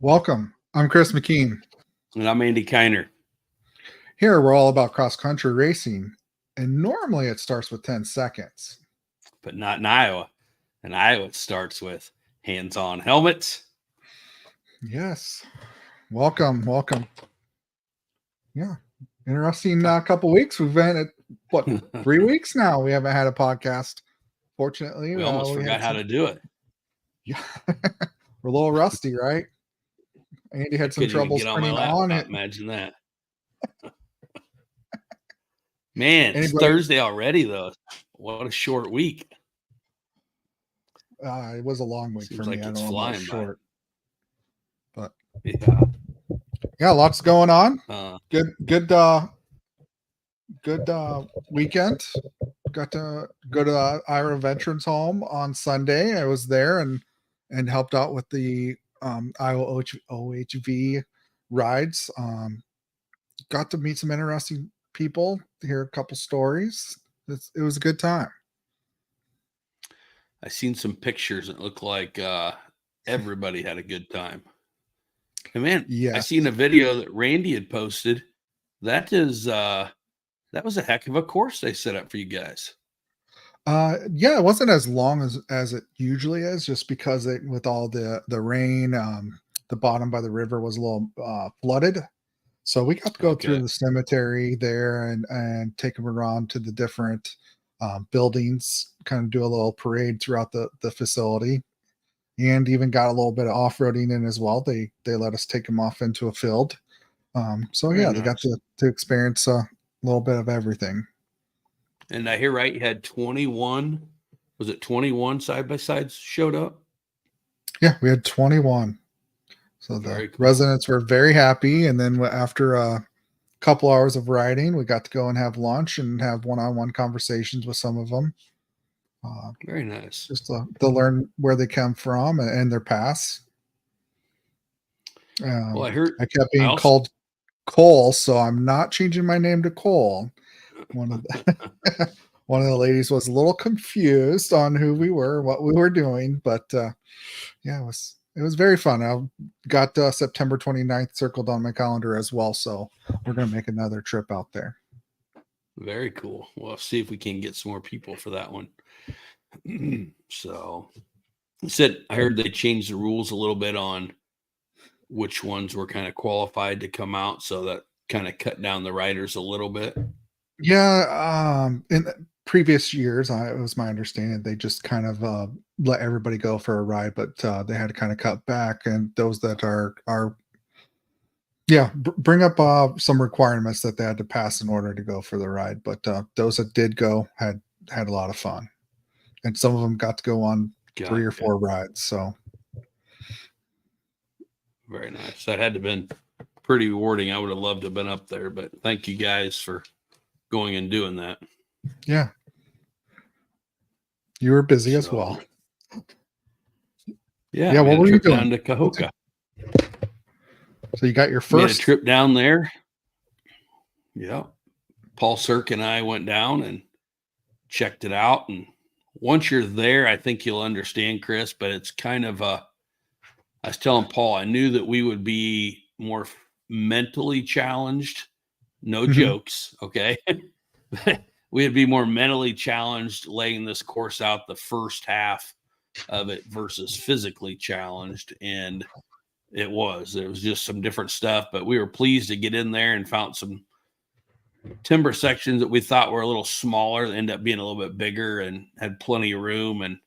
Welcome. I'm Chris McKean. And I'm Andy Kiner. Here, we're all about cross-country racing, and normally it starts with 10 seconds. But not in Iowa. In Iowa, it starts with hands-on helmets. Yes. Welcome. Yeah. Interesting couple weeks. We've been at, 3 weeks now? We haven't had a podcast. Fortunately, we almost forgot how to do it. Yeah. We're a little rusty, right? Andy had some trouble turning on it. Imagine that. Man, it's Thursday already, though. What a short week. It was a long week for me. Like it's flying short. But yeah, lots going on. Good weekend. Got to go to the Ira Veterans Home on Sunday. I was there and helped out with the Iowa OHV rides. Got to meet some interesting people, hear a couple stories. It was a good time. I seen some pictures. It looked like everybody had a good time. And man, yes. I seen a video that Randy had posted. That was a heck of a course they set up for you guys. Yeah, it wasn't as long as it usually is, just because with all the rain, the bottom by the river was a little flooded. So we got to go through the cemetery there and take them around to the different buildings, kind of do a little parade throughout the facility, and even got a little bit of off-roading in as well. They let us take them off into a field. Very nice. They got to experience a little bit of everything. And I hear right, you had 21, was it 21 side-by-sides showed up? Yeah, we had 21. So the residents were very happy. And then after a couple hours of riding, we got to go and have lunch and have one-on-one conversations with some of them. Very nice. Just to learn where they come from and their past. Well, I kept being called Cole, so I'm not changing my name to Cole. One of the ladies was a little confused on who we were, what we were doing, but yeah, it was very fun. I got September 29th circled on my calendar as well, so we're going to make another trip out there. Very cool. Well, see if we can get some more people for that one. So I heard they changed the rules a little bit on which ones were kind of qualified to come out, so that kind of cut down the riders a little bit. Yeah, in previous years, it was my understanding they just kind of let everybody go for a ride, but they had to kind of cut back, and those that bring up some requirements that they had to pass in order to go for the ride. But those that did go had a lot of fun, and some of them got to go on 3 or 4 rides. So very nice. That had to have been pretty rewarding. I would have loved to have been up there, but thank you guys for going and doing that. Yeah. You were busy as well. Yeah. What were you doing? Down to Cahokia. So you got your first trip down there. Yeah. Paul Sirk and I went down and checked it out. And once you're there, I think you'll understand, Chris, but it's kind of I was telling Paul, I knew that we would be more mentally challenged. No jokes. Okay. We'd be more mentally challenged laying this course out the first half of it versus physically challenged. And it was just some different stuff, but we were pleased to get in there and found some timber sections that we thought were a little smaller, that ended up being a little bit bigger and had plenty of room. And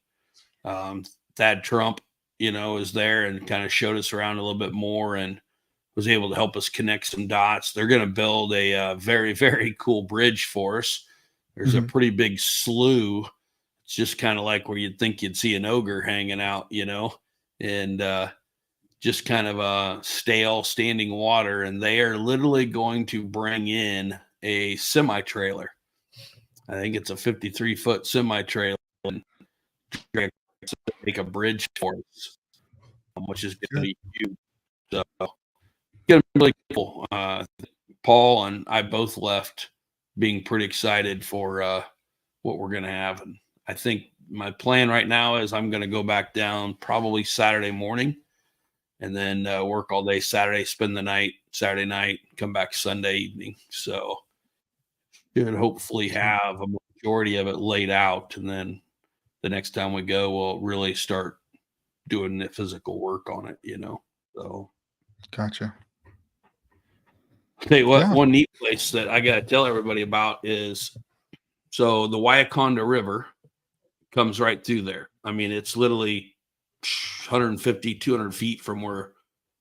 Thad Trump, is there and kind of showed us around a little bit more and was able to help us connect some dots. They're going to build a very, very cool bridge for us. There's a pretty big slough. It's just kind of like where you'd think you'd see an ogre hanging out, and just kind of stale standing water. And they are literally going to bring in a semi-trailer. I think it's a 53-foot semi-trailer and make a bridge for us, which is going to be huge. So it's really cool. Paul and I both left being pretty excited for what we're going to have. And I think my plan right now is I'm going to go back down probably Saturday morning and then work all day Saturday, spend the night Saturday night, come back Sunday evening. So should hopefully have a majority of it laid out, and then the next time we go, we'll really start doing the physical work on it, So Gotcha. I'll tell you what, one neat place that I got to tell everybody about is, so the Waiaconda River comes right through there. I mean, it's literally 150, 200 feet from where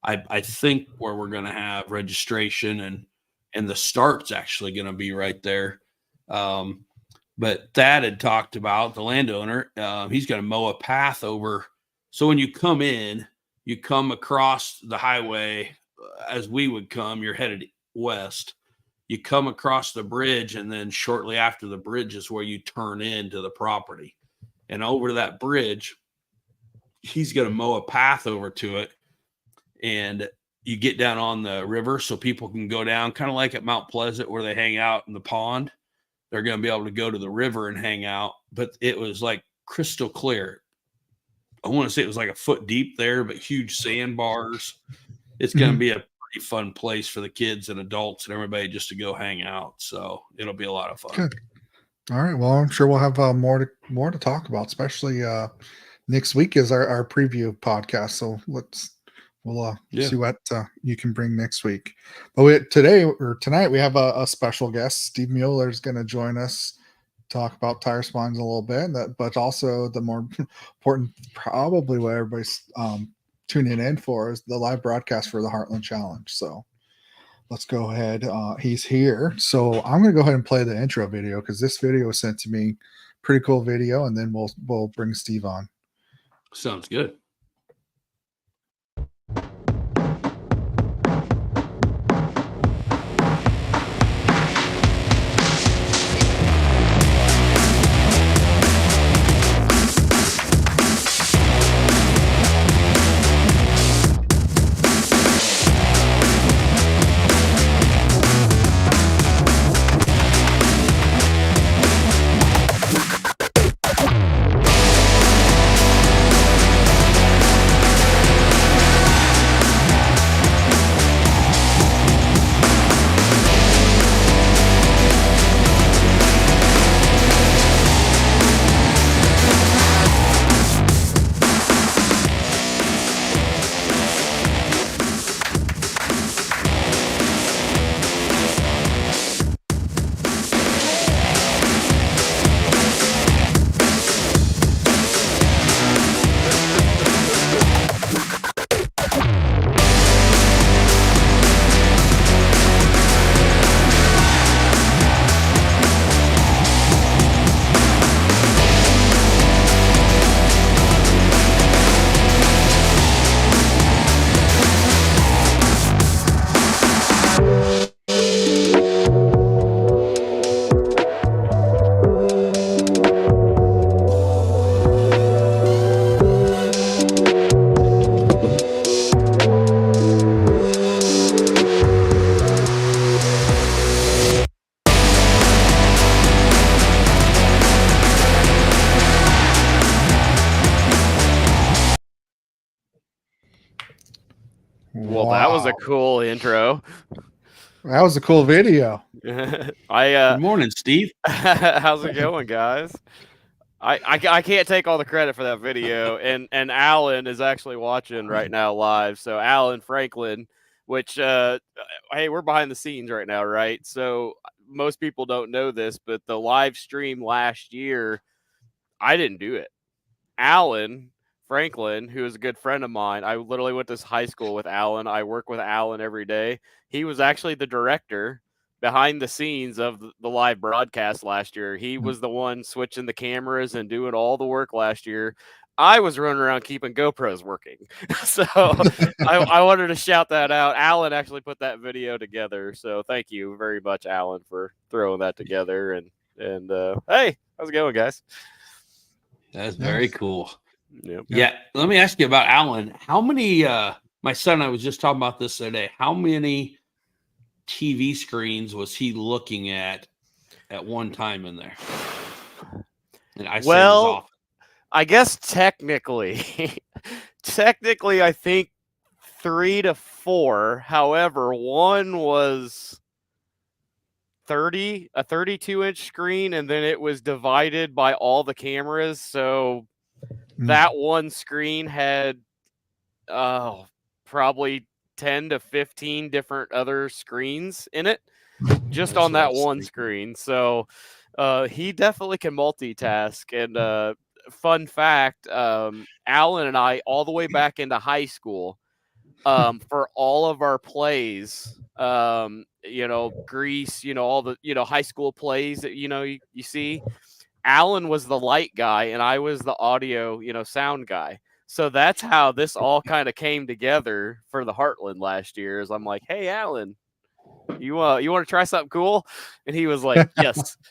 I think where we're going to have registration, and the start's actually going to be right there. But Thad had talked about, the landowner, he's going to mow a path over. So when you come in, you come across the highway as we would come, you're headed west. You come across the bridge, and then shortly after the bridge is where you turn into the property. And over that bridge, he's going to mow a path over to it. And you get down on the river so people can go down, kind of like at Mount Pleasant where they hang out in the pond. They're going to be able to go to the river and hang out. But it was like crystal clear. I want to say it was like a foot deep there, but huge sandbars. It's going to be a pretty fun place for the kids and adults and everybody just to go hang out. So it'll be a lot of fun. Good. All right. Well, I'm sure we'll have more to talk about, especially next week is our preview podcast. So we'll see what you can bring next week. But tonight we have a special guest. Steve Mueller is going to join us, talk about tire spines a little bit, but also the more important, probably what everybody's tuning in for, is the live broadcast for the Heartland Challenge. So let's go ahead. He's here. So I'm going to go ahead and play the intro video because this video was sent to me. Pretty cool video. And then we'll bring Steve on. Sounds good. Well, that was a cool intro. That was a cool video. Good morning, Steve. How's it going, guys? I can't take all the credit for that video, and Alan is actually watching right now live. So Alan Franklin, which hey, we're behind the scenes right now, right? So most people don't know this, but the live stream last year, I didn't do it. Alan Franklin, who is a good friend of mine, I literally went to high school with Alan. I work with Alan every day. He was actually the director behind the scenes of the live broadcast last year. He was the one switching the cameras and doing all the work last year. I was running around keeping GoPros working. So I wanted to shout that out. Alan actually put that video together. So thank you very much, Alan, for throwing that together. And hey, how's it going, guys? That's very cool. Yep. Yeah. Let me ask you about Alan. How many, my son and I was just talking about this the other day. How many TV screens was he looking at one time in there? And I guess technically, I think 3 to 4. However, one was a 32-inch screen, and then it was divided by all the cameras. So that one screen had probably 10 to 15 different other screens in it, just on that one screen. So he definitely can multitask. And fun fact, Alan and I, all the way back into high school, for all of our plays, Grease, all the, high school plays that, you see, Alan was the light guy and I was the audio, sound guy. So that's how this all kind of came together for the Heartland last year. Is I'm like, hey, Alan, you want to try something cool? And he was like,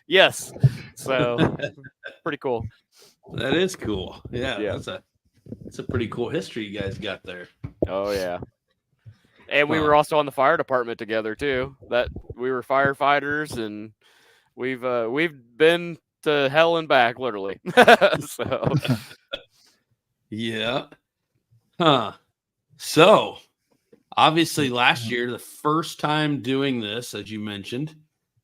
yes. So pretty cool. That is cool. Yeah. That's a pretty cool history you guys got there. Oh yeah. And we were also on the fire department together too. That we were firefighters, and we've been to hell and back, literally. So yeah. So obviously last year, the first time doing this, as you mentioned,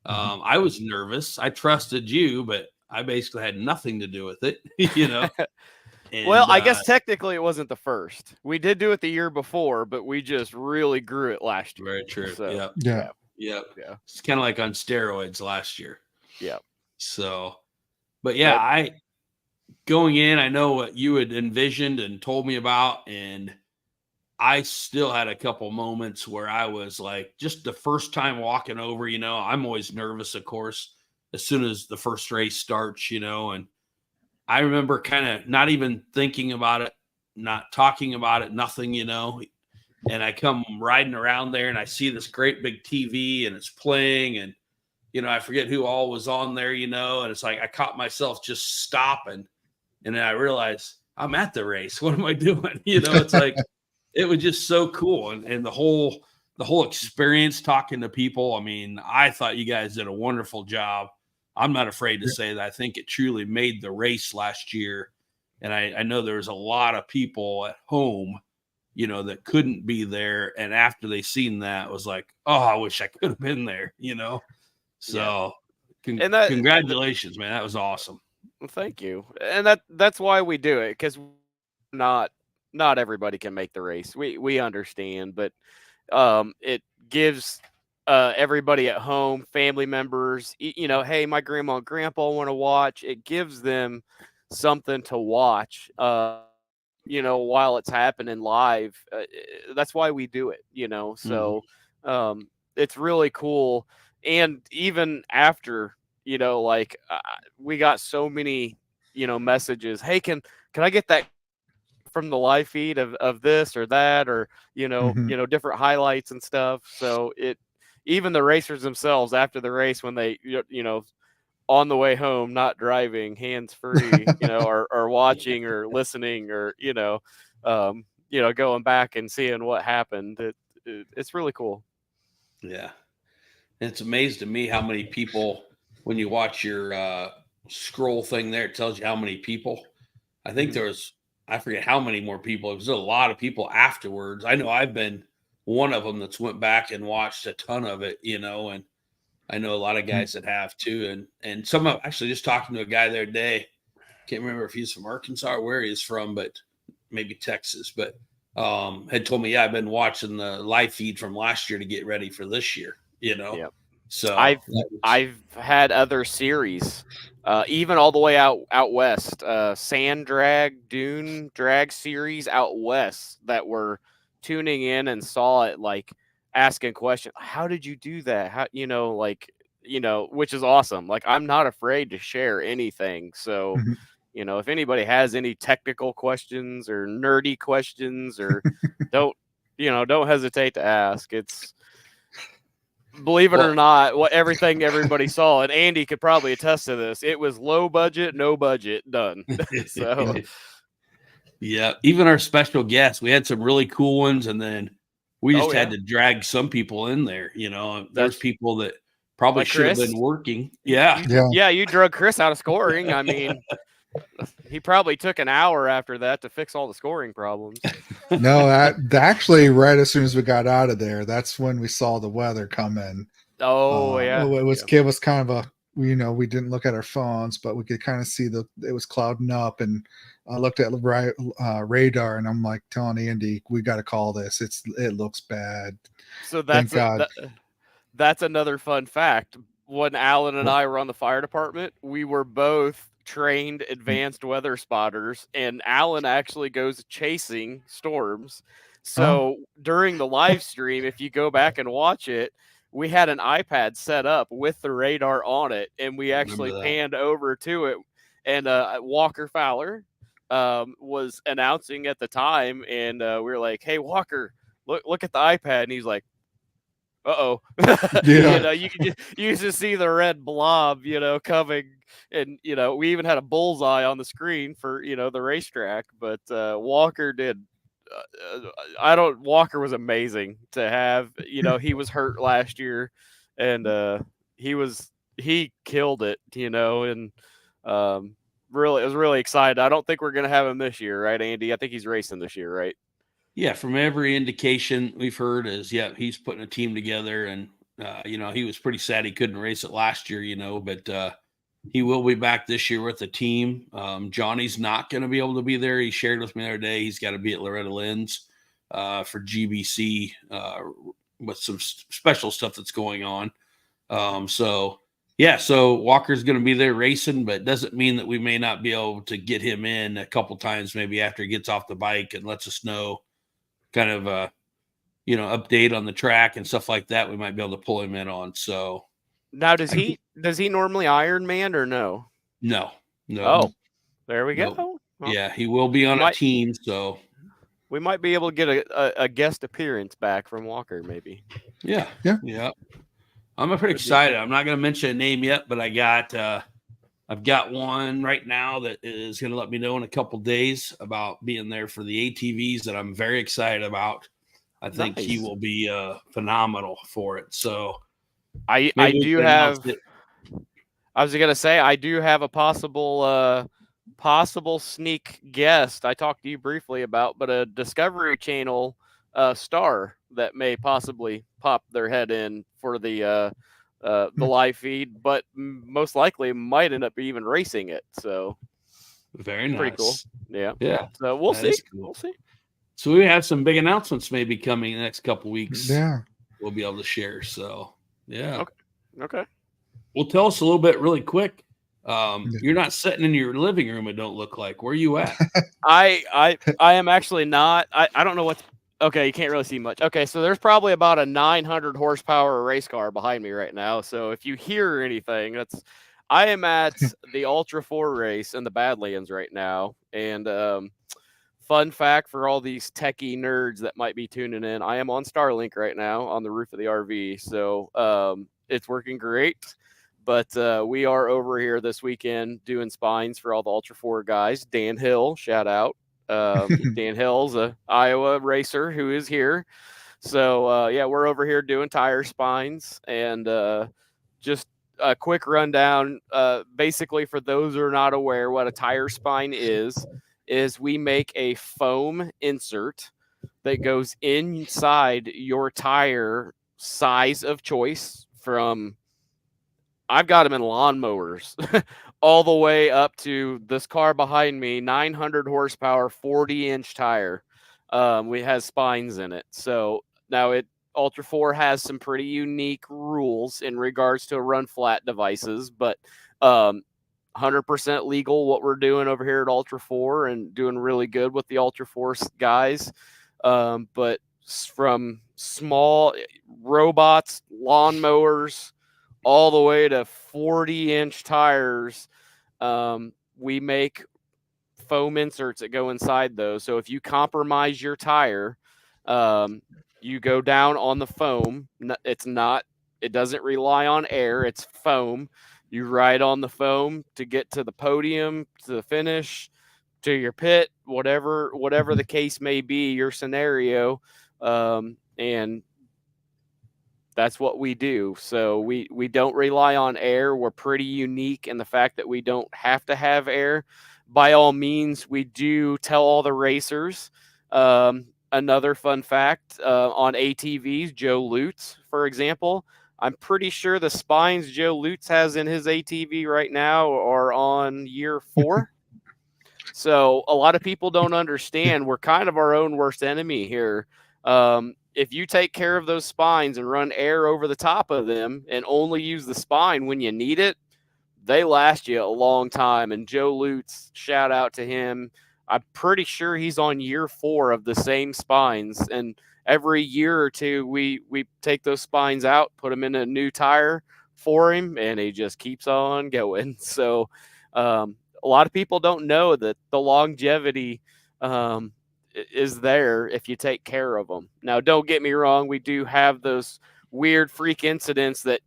I was nervous. I trusted you, but I basically had nothing to do with it, And, well, I guess technically it wasn't the first. We did do it the year before, but we just really grew it last year. Very true. So, yeah. It's kind of like on steroids last year. Yeah. So, but yeah, going in, I know what you had envisioned and told me about, and I still had a couple moments where I was like, just the first time walking over, I'm always nervous, of course, as soon as the first race starts, and I remember kind of not even thinking about it, not talking about it, nothing, and I come riding around there and I see this great big TV and it's playing, and, I forget who all was on there, and it's like, I caught myself just stopping, and then I realized I'm at the race. What am I doing? It's like, it was just so cool. And the whole experience talking to people. I mean, I thought you guys did a wonderful job. I'm not afraid to say that I think it truly made the race last year. And I know there was a lot of people at home, that couldn't be there. And after they seen that, was like, oh, I wish I could have been there, So congratulations, man. That was awesome. Well, thank you. And that's why we do it, because not everybody can make the race. We understand, but it gives everybody at home, family members, hey, my grandma and grandpa want to watch. It gives them something to watch, while it's happening live. That's why we do it, So it's really cool. And even after, we got so many, messages. Hey, can I get that from the live feed of this or that, or, different highlights and stuff. So even the racers themselves after the race, when they, on the way home, not driving, hands free, or watching or listening, or, going back and seeing what happened. It's really cool. Yeah. And it's amazing to me how many people, when you watch your scroll thing there, it tells you how many people. I think there was, I forget how many more people. It was a lot of people afterwards. I know I've been one of them that's went back and watched a ton of it, and I know a lot of guys that have too. And some of, actually just talking to a guy the other day, can't remember if he's from Arkansas or where he's from, but maybe Texas, but had told me, I've been watching the live feed from last year to get ready for this year, Yep. So I've had other series, even all the way out west, sand drag, dune drag series out west, that were tuning in and saw it, like asking questions. How did you do that? How, which is awesome. Like, I'm not afraid to share anything. So, if anybody has any technical questions or nerdy questions, or don't hesitate to ask. It's, believe it or not, everything everybody saw, and Andy could probably attest to this, it was low budget, no budget, done. So yeah, even our special guests, we had some really cool ones, and then we just had to drag some people in there. There's people that probably like should have been working. Yeah, you drug Chris out of scoring. I mean, He probably took an hour after that to fix all the scoring problems. No, actually, right as soon as we got out of there, that's when we saw the weather come in. Oh yeah, It was kind of a, we didn't look at our phones, but we could kind of see it was clouding up, and I looked at radar, and I'm like telling Andy, we got to call this. It looks bad. So Thank God. That's another fun fact. When Alan and I were on the fire department, we were both trained advanced weather spotters, and Alan actually goes chasing storms. So during the live stream, if you go back and watch it, we had an iPad set up with the radar on it, and we actually panned over to it, and Walker Fowler was announcing at the time, and we were like, "Hey, Walker, look at the iPad," and he's like, uh-oh. Yeah. You just see the red blob, coming, and we even had a bullseye on the screen for the racetrack. But Walker did. Walker was amazing to have. He was hurt last year, and he killed it. And really, I was really excited. I don't think we're gonna have him this year, right, Andy? I think he's racing this year, right? Yeah, from every indication we've heard is, he's putting a team together, and he was pretty sad he couldn't race it last year, but he will be back this year with the team. Johnny's not going to be able to be there. He shared with me the other day he's got to be at Loretta Lynn's for GBC with some special stuff that's going on. So Walker's going to be there racing, but it doesn't mean that we may not be able to get him in a couple times, maybe after he gets off the bike and lets us know kind of update on the track and stuff like that. We might be able to pull him in on. So now, does he normally Ironman or no? No. Oh, there we go. Well, yeah, he will be on a team, so we might be able to get a guest appearance back from Walker, maybe. Yeah. I'm pretty excited. I'm not going to mention a name yet, but I've got one right now that is going to let me know in a couple days about being there for the ATVs that I'm very excited about. I think he will be phenomenal for it. So I do have. I was going to say I do have a possible sneak guest. I talked to you briefly about, but a Discovery Channel star that may possibly pop their head in for the live feed, but most likely might end up even racing it. So very nice. Pretty cool. Yeah. So we'll see. Cool. We'll see. So we have some big announcements maybe coming in the next couple weeks. Yeah. We'll be able to share. So yeah. Okay. Well, tell us a little bit really quick. You're not sitting in your living room, it don't look like. Where are you at? I am actually not. I don't know what's okay, you can't really see much. Okay, so there's probably about a 900 horsepower race car behind me right now. So if you hear anything, I am at the Ultra 4 race in the Badlands right now. And fun fact for all these techie nerds that might be tuning in, I am on Starlink right now on the roof of the RV. So it's working great. But we are over here this weekend doing spines for all the Ultra 4 guys. Dan Hill, shout out. Dan Hill's a Iowa racer who is here. So we're over here doing tire spines, and just a quick rundown. Basically, for those who are not aware, what a tire spine is we make a foam insert that goes inside your tire size of choice from, I've got them in lawnmowers all the way up to this car behind me, 900 horsepower, 40-inch tire. We have spines in it. So now Ultra 4 has some pretty unique rules in regards to run flat devices, but 100% legal what we're doing over here at Ultra 4 and doing really good with the Ultra 4 guys. But from small robots, lawnmowers, all the way to 40-inch tires, we make foam inserts that go inside those. So if you compromise your tire, you go down on the foam. It doesn't rely on air. It's foam. You ride on the foam to get to the podium, to the finish, to your pit, whatever the case may be, your scenario. And that's what we do. So we don't rely on air. We're pretty unique in the fact that we don't have to have air. by all means, we do tell all the racers. Another fun fact on ATVs, Joe Lutz, for example, I'm pretty sure the spines Joe Lutz has in his ATV right now are on year 4. So a lot of people don't understand we're kind of our own worst enemy here. If you take care of those spines and run air over the top of them and only use the spine when you need it, they last you a long time. And Joe Lutz, shout out to him. I'm pretty sure he's on year 4 of the same spines. And every year or two, we take those spines out, put them in a new tire for him, and he just keeps on going. So a lot of people don't know that the longevity is there if you take care of them. Now, don't get me wrong. We do have those weird freak incidents that,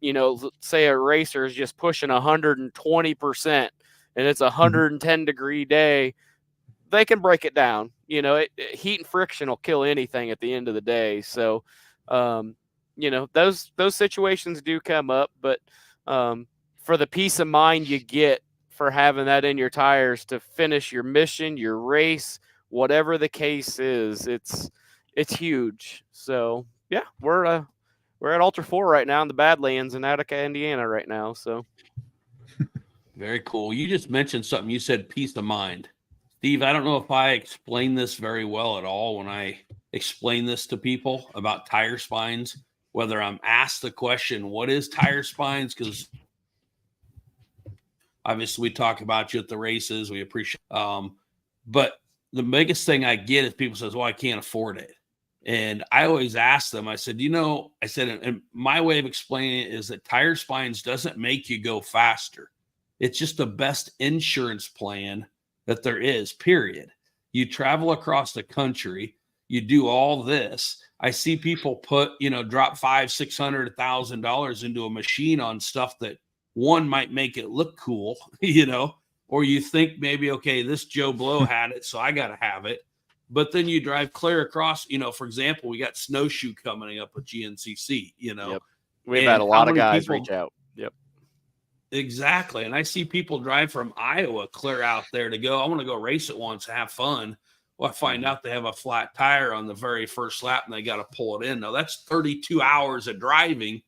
say a racer is just pushing 120% and it's a 110 degree day. They can break it down. Heat and friction will kill anything at the end of the day. So, those situations do come up, but for the peace of mind you get for having that in your tires to finish your mission, your race, whatever the case is, it's huge. So yeah, we're at Ultra 4 right now in the Badlands in Attica, Indiana right now. So very cool. You just mentioned something. You said peace of mind. Steve, I don't know if I explain this very well at all when I explain this to people about tire spines, whether I'm asked the question, what is tire spines? Because obviously we talk about you at the races. We appreciate but the biggest thing I get is people says, well, I can't afford it. And I always ask them, I said, and my way of explaining it is that tire spines doesn't make you go faster. It's just the best insurance plan that there is, period. You travel across the country, you do all this. I see people drop $500, $600, $1,000 into a machine on stuff that one might make it look cool, or you think maybe, okay, this Joe Blow had it, so I got to have it. But then you drive clear across, for example, we got snowshoe coming up with GNCC, Yep. We've had a lot of guys reach out. Yep. Exactly. And I see people drive from Iowa clear out there to go, I want to go race it once, have fun. Well, I find out they have a flat tire on the very first lap and they got to pull it in. Now that's 32 hours of driving,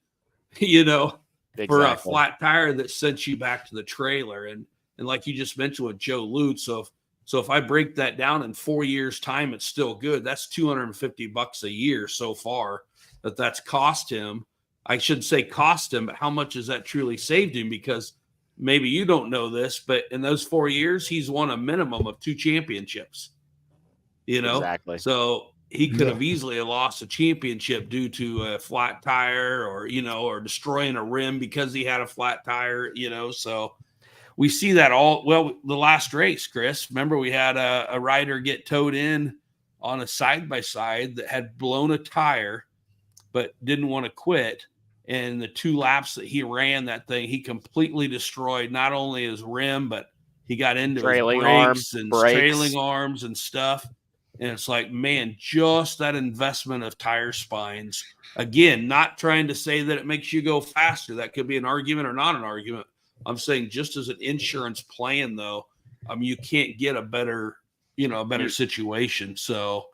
Exactly. For a flat tire that sends you back to the trailer. And like you just mentioned with Joe Lutz, so if I break that down in 4 years' time, it's still good. That's $250 a year so far that's cost him. I shouldn't say cost him, but how much has that truly saved him? Because maybe you don't know this, but in those 4 years, he's won a minimum of 2 championships. Exactly. So he could have easily lost a championship due to a flat tire or destroying a rim because he had a flat tire, so we see that all. Well, the last race, Chris, remember we had a rider get towed in on a side-by-side that had blown a tire, but didn't want to quit. And the 2 laps that he ran that thing, he completely destroyed not only his rim, but he got into trailing his trailing arms and stuff. And it's like, man, just that investment of tire spines. Again, not trying to say that it makes you go faster. That could be an argument or not an argument. I'm saying just as an insurance plan, though, you can't get a better situation. So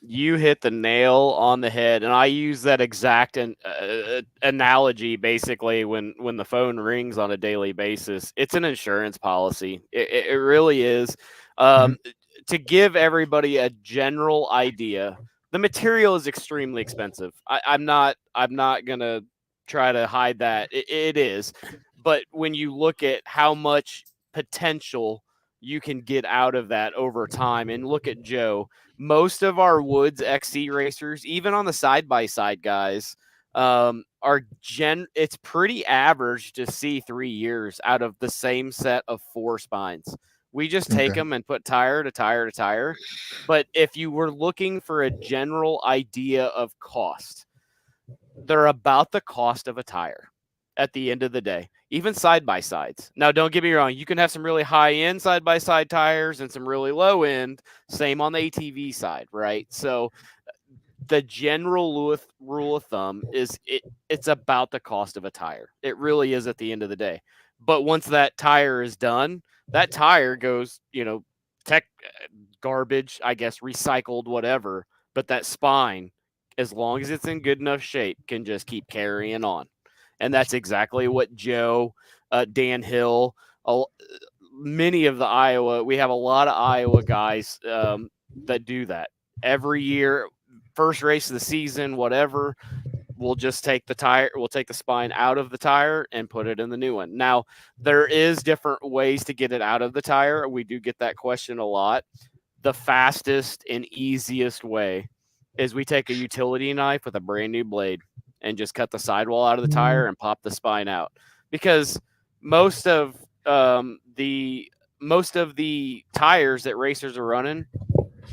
you hit the nail on the head, and I use that exact analogy basically when the phone rings on a daily basis. It's an insurance policy. It really is. To give everybody a general idea, the material is extremely expensive. I'm not gonna try to hide that. It is. But when you look at how much potential you can get out of that over time, and look at Joe, most of our Woods XC racers, even on the side-by-side guys, it's pretty average to see 3 years out of the same set of 4 spines. We just take them and put tire to tire to tire. But if you were looking for a general idea of cost, they're about the cost of a tire at the end of the day, even side-by-sides. Now, don't get me wrong. You can have some really high-end side-by-side tires and some really low-end. Same on the ATV side, right? So the general rule of thumb is it's about the cost of a tire. It really is at the end of the day. But once that tire is done, that tire goes, tech garbage, I guess, recycled, whatever. But that spine, as long as it's in good enough shape, can just keep carrying on. And that's exactly what Joe, Dan Hill, many of we have a lot of Iowa guys that do that every year. First race of the season, whatever, we'll just take the spine out of the tire and put it in the new one. Now, there is different ways to get it out of the tire. We do get that question a lot. The fastest and easiest way is we take a utility knife with a brand new blade and just cut the sidewall out of the tire and pop the spine out. Because most of the tires that racers are running,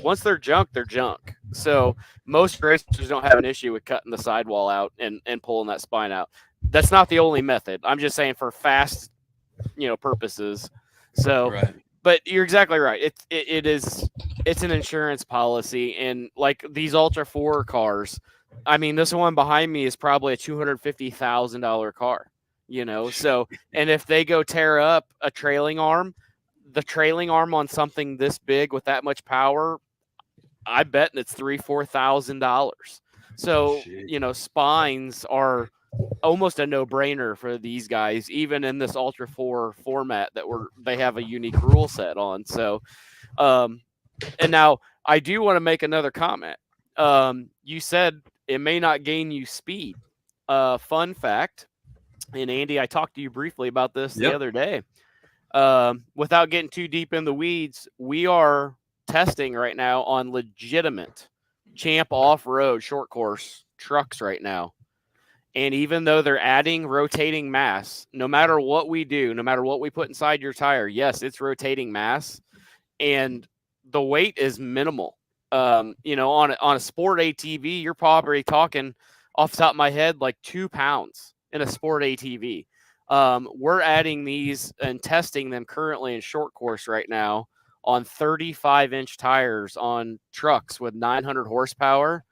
once they're junk, they're junk. So most racers don't have an issue with cutting the sidewall out and pulling that spine out. That's not the only method. I'm just saying for fast, purposes. So, right. But you're exactly right. It's an insurance policy, and like these Ultra 4 cars, I mean, this one behind me is probably a $250,000 car. So, and if they go tear up a trailing arm, the trailing arm on something this big with that much power, I bet it's $3,000-$4,000. So, spines are almost a no-brainer for these guys, even in this Ultra 4 format that they have a unique rule set on. So, and now I do want to make another comment. You said it may not gain you speed. Fun fact, and Andy, I talked to you briefly about this the other day. Without getting too deep in the weeds, we are testing right now on legitimate champ off-road short course trucks right now. And even though they're adding rotating mass, no matter what we do, no matter what we put inside your tire, yes, it's rotating mass, and the weight is minimal. On a sport ATV, you're probably talking off the top of my head like 2 pounds in a sport ATV. We're adding these and testing them currently in short course right now on 35-inch tires on trucks with 900 horsepower,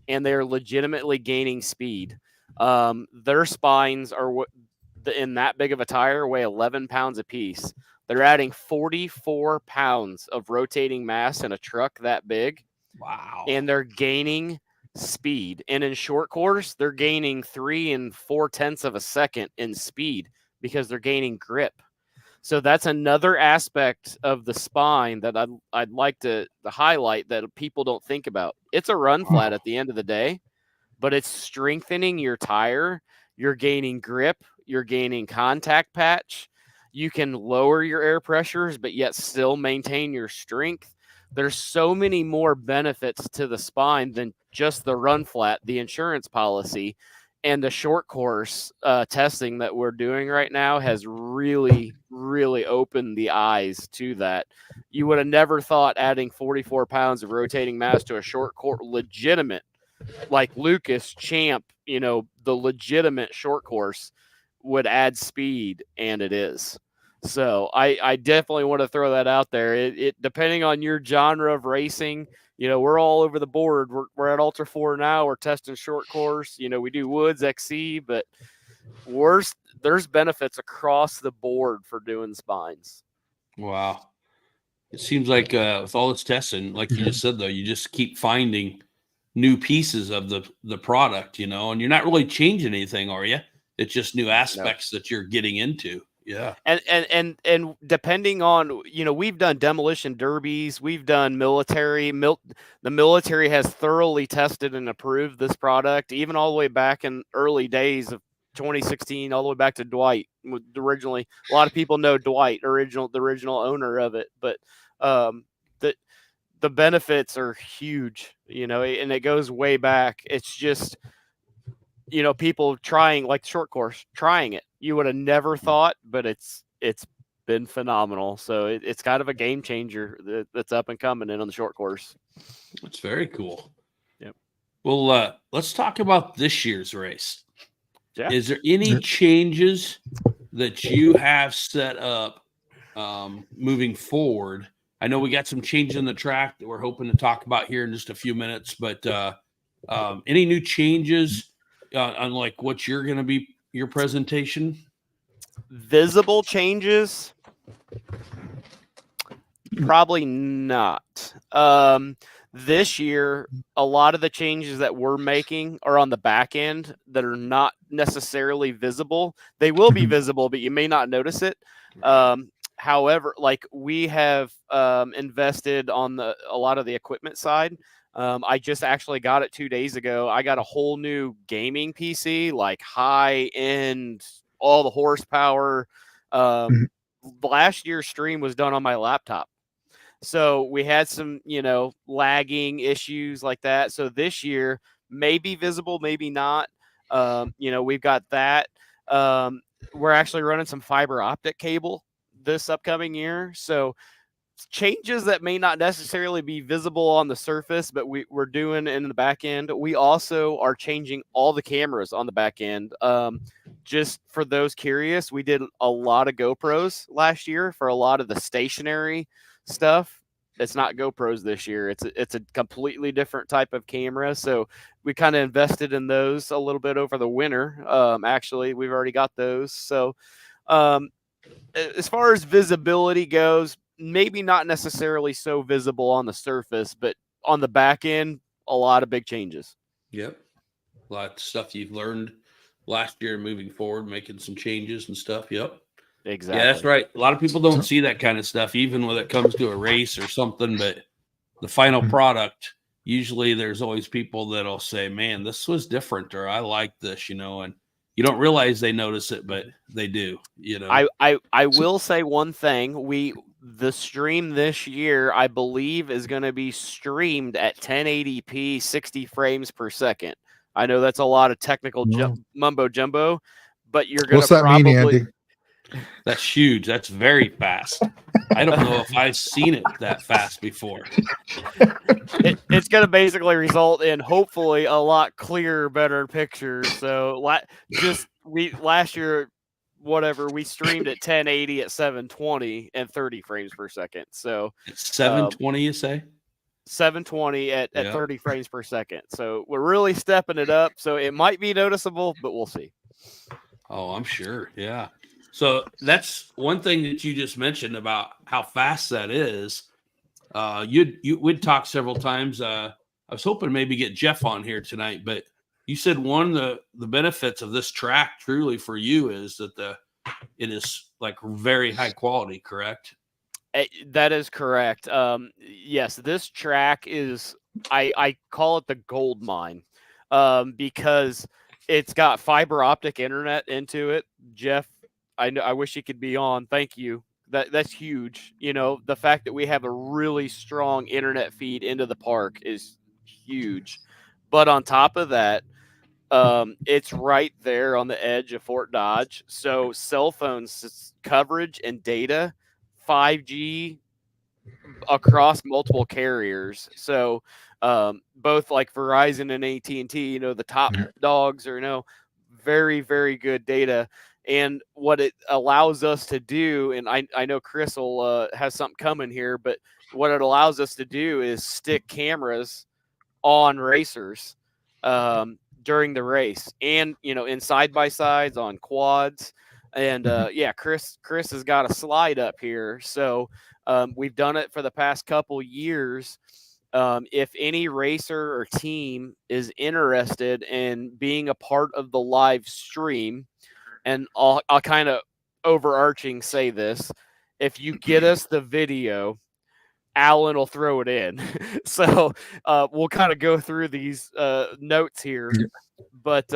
and they're legitimately gaining speed. Their spines are in that big of a tire weigh 11 pounds a piece. They're adding 44 pounds of rotating mass in a truck that big. Wow. And they're gaining speed. And in short course, they're gaining 3 4/10 of a second in speed because they're gaining grip. So that's another aspect of the spine that I'd like to highlight that people don't think about. It's a run flat at the end of the day, but it's strengthening your tire. You're gaining grip. You're gaining contact patch. You can lower your air pressures, but yet still maintain your strength. There's so many more benefits to the spine than just the run flat, the insurance policy, and the short course testing that we're doing right now has really, really opened the eyes to that. You would have never thought adding 44 pounds of rotating mass to a short course, legitimate, like Lucas, Champ, the legitimate short course would add speed, and it is. So I definitely want to throw that out there. It depending on your genre of racing, we're all over the board. We're at Ultra 4 now. We're testing short course. We do Woods XC, but there's benefits across the board for doing spines. Wow. It seems like with all this testing, like you just said, though, you just keep finding new pieces of the product, and you're not really changing anything, are you? It's just new aspects that you're getting into. Yeah. And depending on, we've done demolition derbies, we've done military. The military has thoroughly tested and approved this product, even all the way back in early days of 2016, all the way back to Dwight. Originally, a lot of people know Dwight, the original owner of it, but the benefits are huge, and it goes way back. It's just, people trying, like short course, trying it. You would have never thought, but it's been phenomenal. So it's kind of a game changer that's up and coming in on the short course. That's very cool. Yep. Well, let's talk about this year's race. Yeah. Is there any changes that you have set up moving forward? I know we got some changes in the track that we're hoping to talk about here in just a few minutes, but any new changes on like what you're going to be your presentation? Visible changes? Probably not. This year, a lot of the changes that we're making are on the back end that are not necessarily visible. They will be visible, but you may not notice it. However, like we have invested on a lot of the equipment side. I just actually got it 2 days ago. I got a whole new gaming PC, like high end, all the horsepower. Last year's stream was done on my laptop. So we had some, lagging issues like that. So this year may be visible, maybe not. We've got that. We're actually running some fiber optic cable this upcoming year. So changes that may not necessarily be visible on the surface, but we're doing in the back end. We also are changing all the cameras on the back end. Just for those curious, we did a lot of GoPros last year for a lot of the stationary stuff. It's not GoPros this year. It's a completely different type of camera. So we kind of invested in those a little bit over the winter. Actually, we've already got those. So as far as visibility goes, maybe not necessarily so visible on the surface, but on the back end, a lot of big changes. Yep. A lot of stuff you've learned last year moving forward, making some changes and stuff. Yep. Exactly. Yeah, that's right. A lot of people don't see that kind of stuff, even when it comes to a race or something, but the final product, usually there's always people that'll say, man, this was different, or I like this, and you don't realize they notice it, but they do, I will say one thing. The stream this year, I believe, is going to be streamed at 1080p, 60 frames per second. I know that's a lot of technical mumbo jumbo, but you're going to probably. Mean, Andy? That's huge. That's very fast. I don't know if I've seen it that fast before. It's going to basically result in hopefully a lot clearer, better pictures. So last year, we streamed at 1080 at 720 and 30 frames per second. So it's 720, you say? 720 at 30 frames per second. So we're really stepping it up. So it might be noticeable, but we'll see. Oh, I'm sure. Yeah. So that's one thing that you just mentioned about how fast that is. We'd talked several times. I was hoping to maybe get Jeff on here tonight, but you said one of the benefits of this track truly for you is that it is like very high quality, correct? That is correct. Yes, this track is, I call it the gold mine, because it's got fiber optic internet into it. Jeff, I wish he could be on. Thank you. That's huge. The fact that we have a really strong internet feed into the park is huge. But on top of that, it's right there on the edge of Fort Dodge. So cell phone coverage and data, 5G across multiple carriers. So both like Verizon and AT&T, the top dogs are, very, very good data. And what it allows us to do, and I know Chris will have something coming here, but what it allows us to do is stick cameras on racers during the race, and in side by sides, on quads, and Chris has got a slide up here. So we've done it for the past couple years. If any racer or team is interested in being a part of the live stream, and I'll kind of overarching say this, if you get us the video, Alan will throw it in. So we'll kind of go through these notes here. But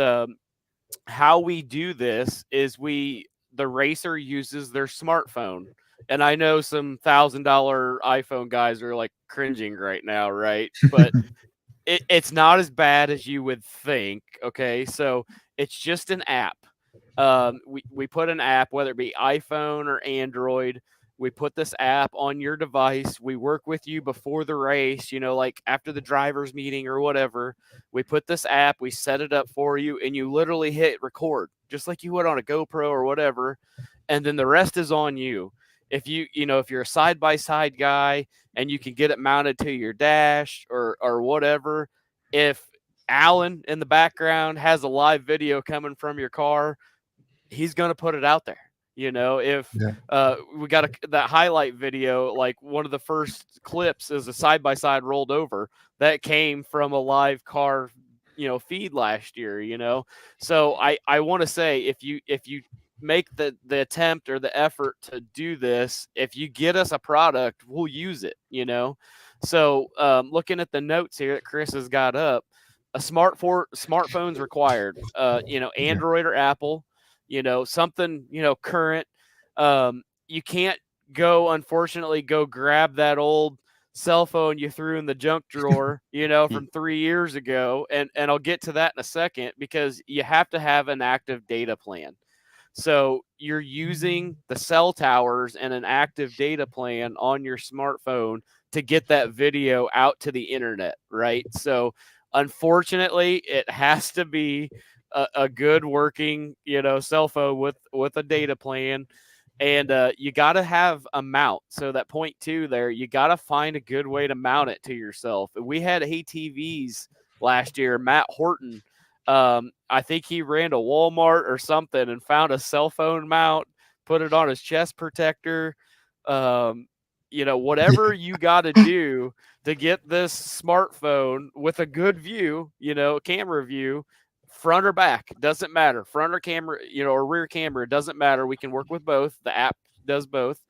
how we do this is the racer uses their smartphone. And I know some $1,000 iPhone guys are like cringing right now, right? But it's not as bad as you would think. Okay, so it's just an app. We put an app, whether it be iPhone or Android. We put this app on your device. We work with you before the race, like after the driver's meeting or whatever. We put this app, we set it up for you, and you literally hit record, just like you would on a GoPro or whatever. And then the rest is on you. If if you're a side-by-side guy and you can get it mounted to your dash or whatever, if Alan in the background has a live video coming from your car, he's going to put it out there. If we got that highlight video, like one of the first clips is a side-by-side rolled over that came from a live car, feed last year, So I want to say, if you make the attempt or the effort to do this, if you get us a product, we'll use it, So looking at the notes here that Chris has got up, smartphone's required, Android or Apple, something, current. You can't unfortunately go grab that old cell phone you threw in the junk drawer, from 3 years ago. And I'll get to that in a second, because you have to have an active data plan. So you're using the cell towers and an active data plan on your smartphone to get that video out to the internet, right? So unfortunately, it has to be a good working, cell phone with a data plan. And you got to have a mount. So that point 2 there, you got to find a good way to mount it to yourself. We had ATVs last year. Matt Horton, I think he ran to Walmart or something and found a cell phone mount, put it on his chest protector. Whatever you got to do to get this smartphone with a good view, camera view, front or back, doesn't matter. Front or camera, or rear camera, doesn't matter. We can work with both. The app does both.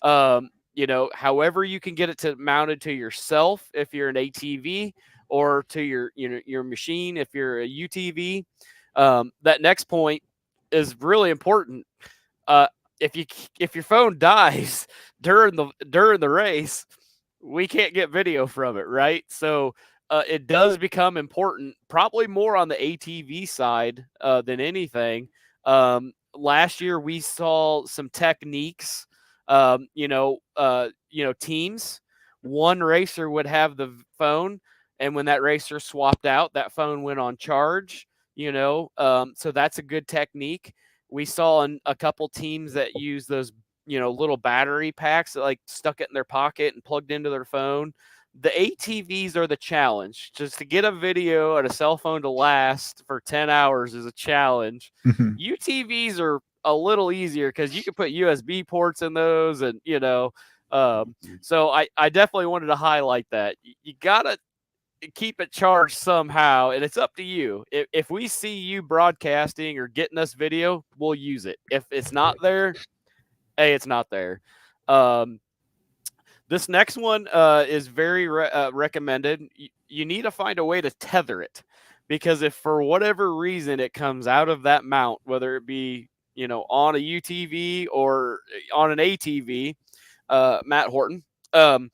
However you can get it to mounted to yourself if you're an ATV, or to your machine if you're a UTV. That next point is really important. If your phone dies during the race, we can't get video from it, right? So it does become important, probably more on the ATV side than anything. Last year we saw some techniques. Teams. One racer would have the phone, and when that racer swapped out, that phone went on charge. So that's a good technique. We saw a couple teams that use those, little battery packs that like stuck it in their pocket and plugged into their phone. The ATVs are the challenge. Just to get a video on a cell phone to last for 10 hours is a challenge. UTVs are a little easier because you can put USB ports in those, and so I definitely wanted to highlight that. You gotta keep it charged somehow, and it's up to you. If we see you broadcasting or getting us video, we'll use it. If it's not there, hey, it's not there. This next one is very recommended. You need to find a way to tether it, because if for whatever reason it comes out of that mount, whether it be on a UTV or on an ATV, Matt Horton. I'm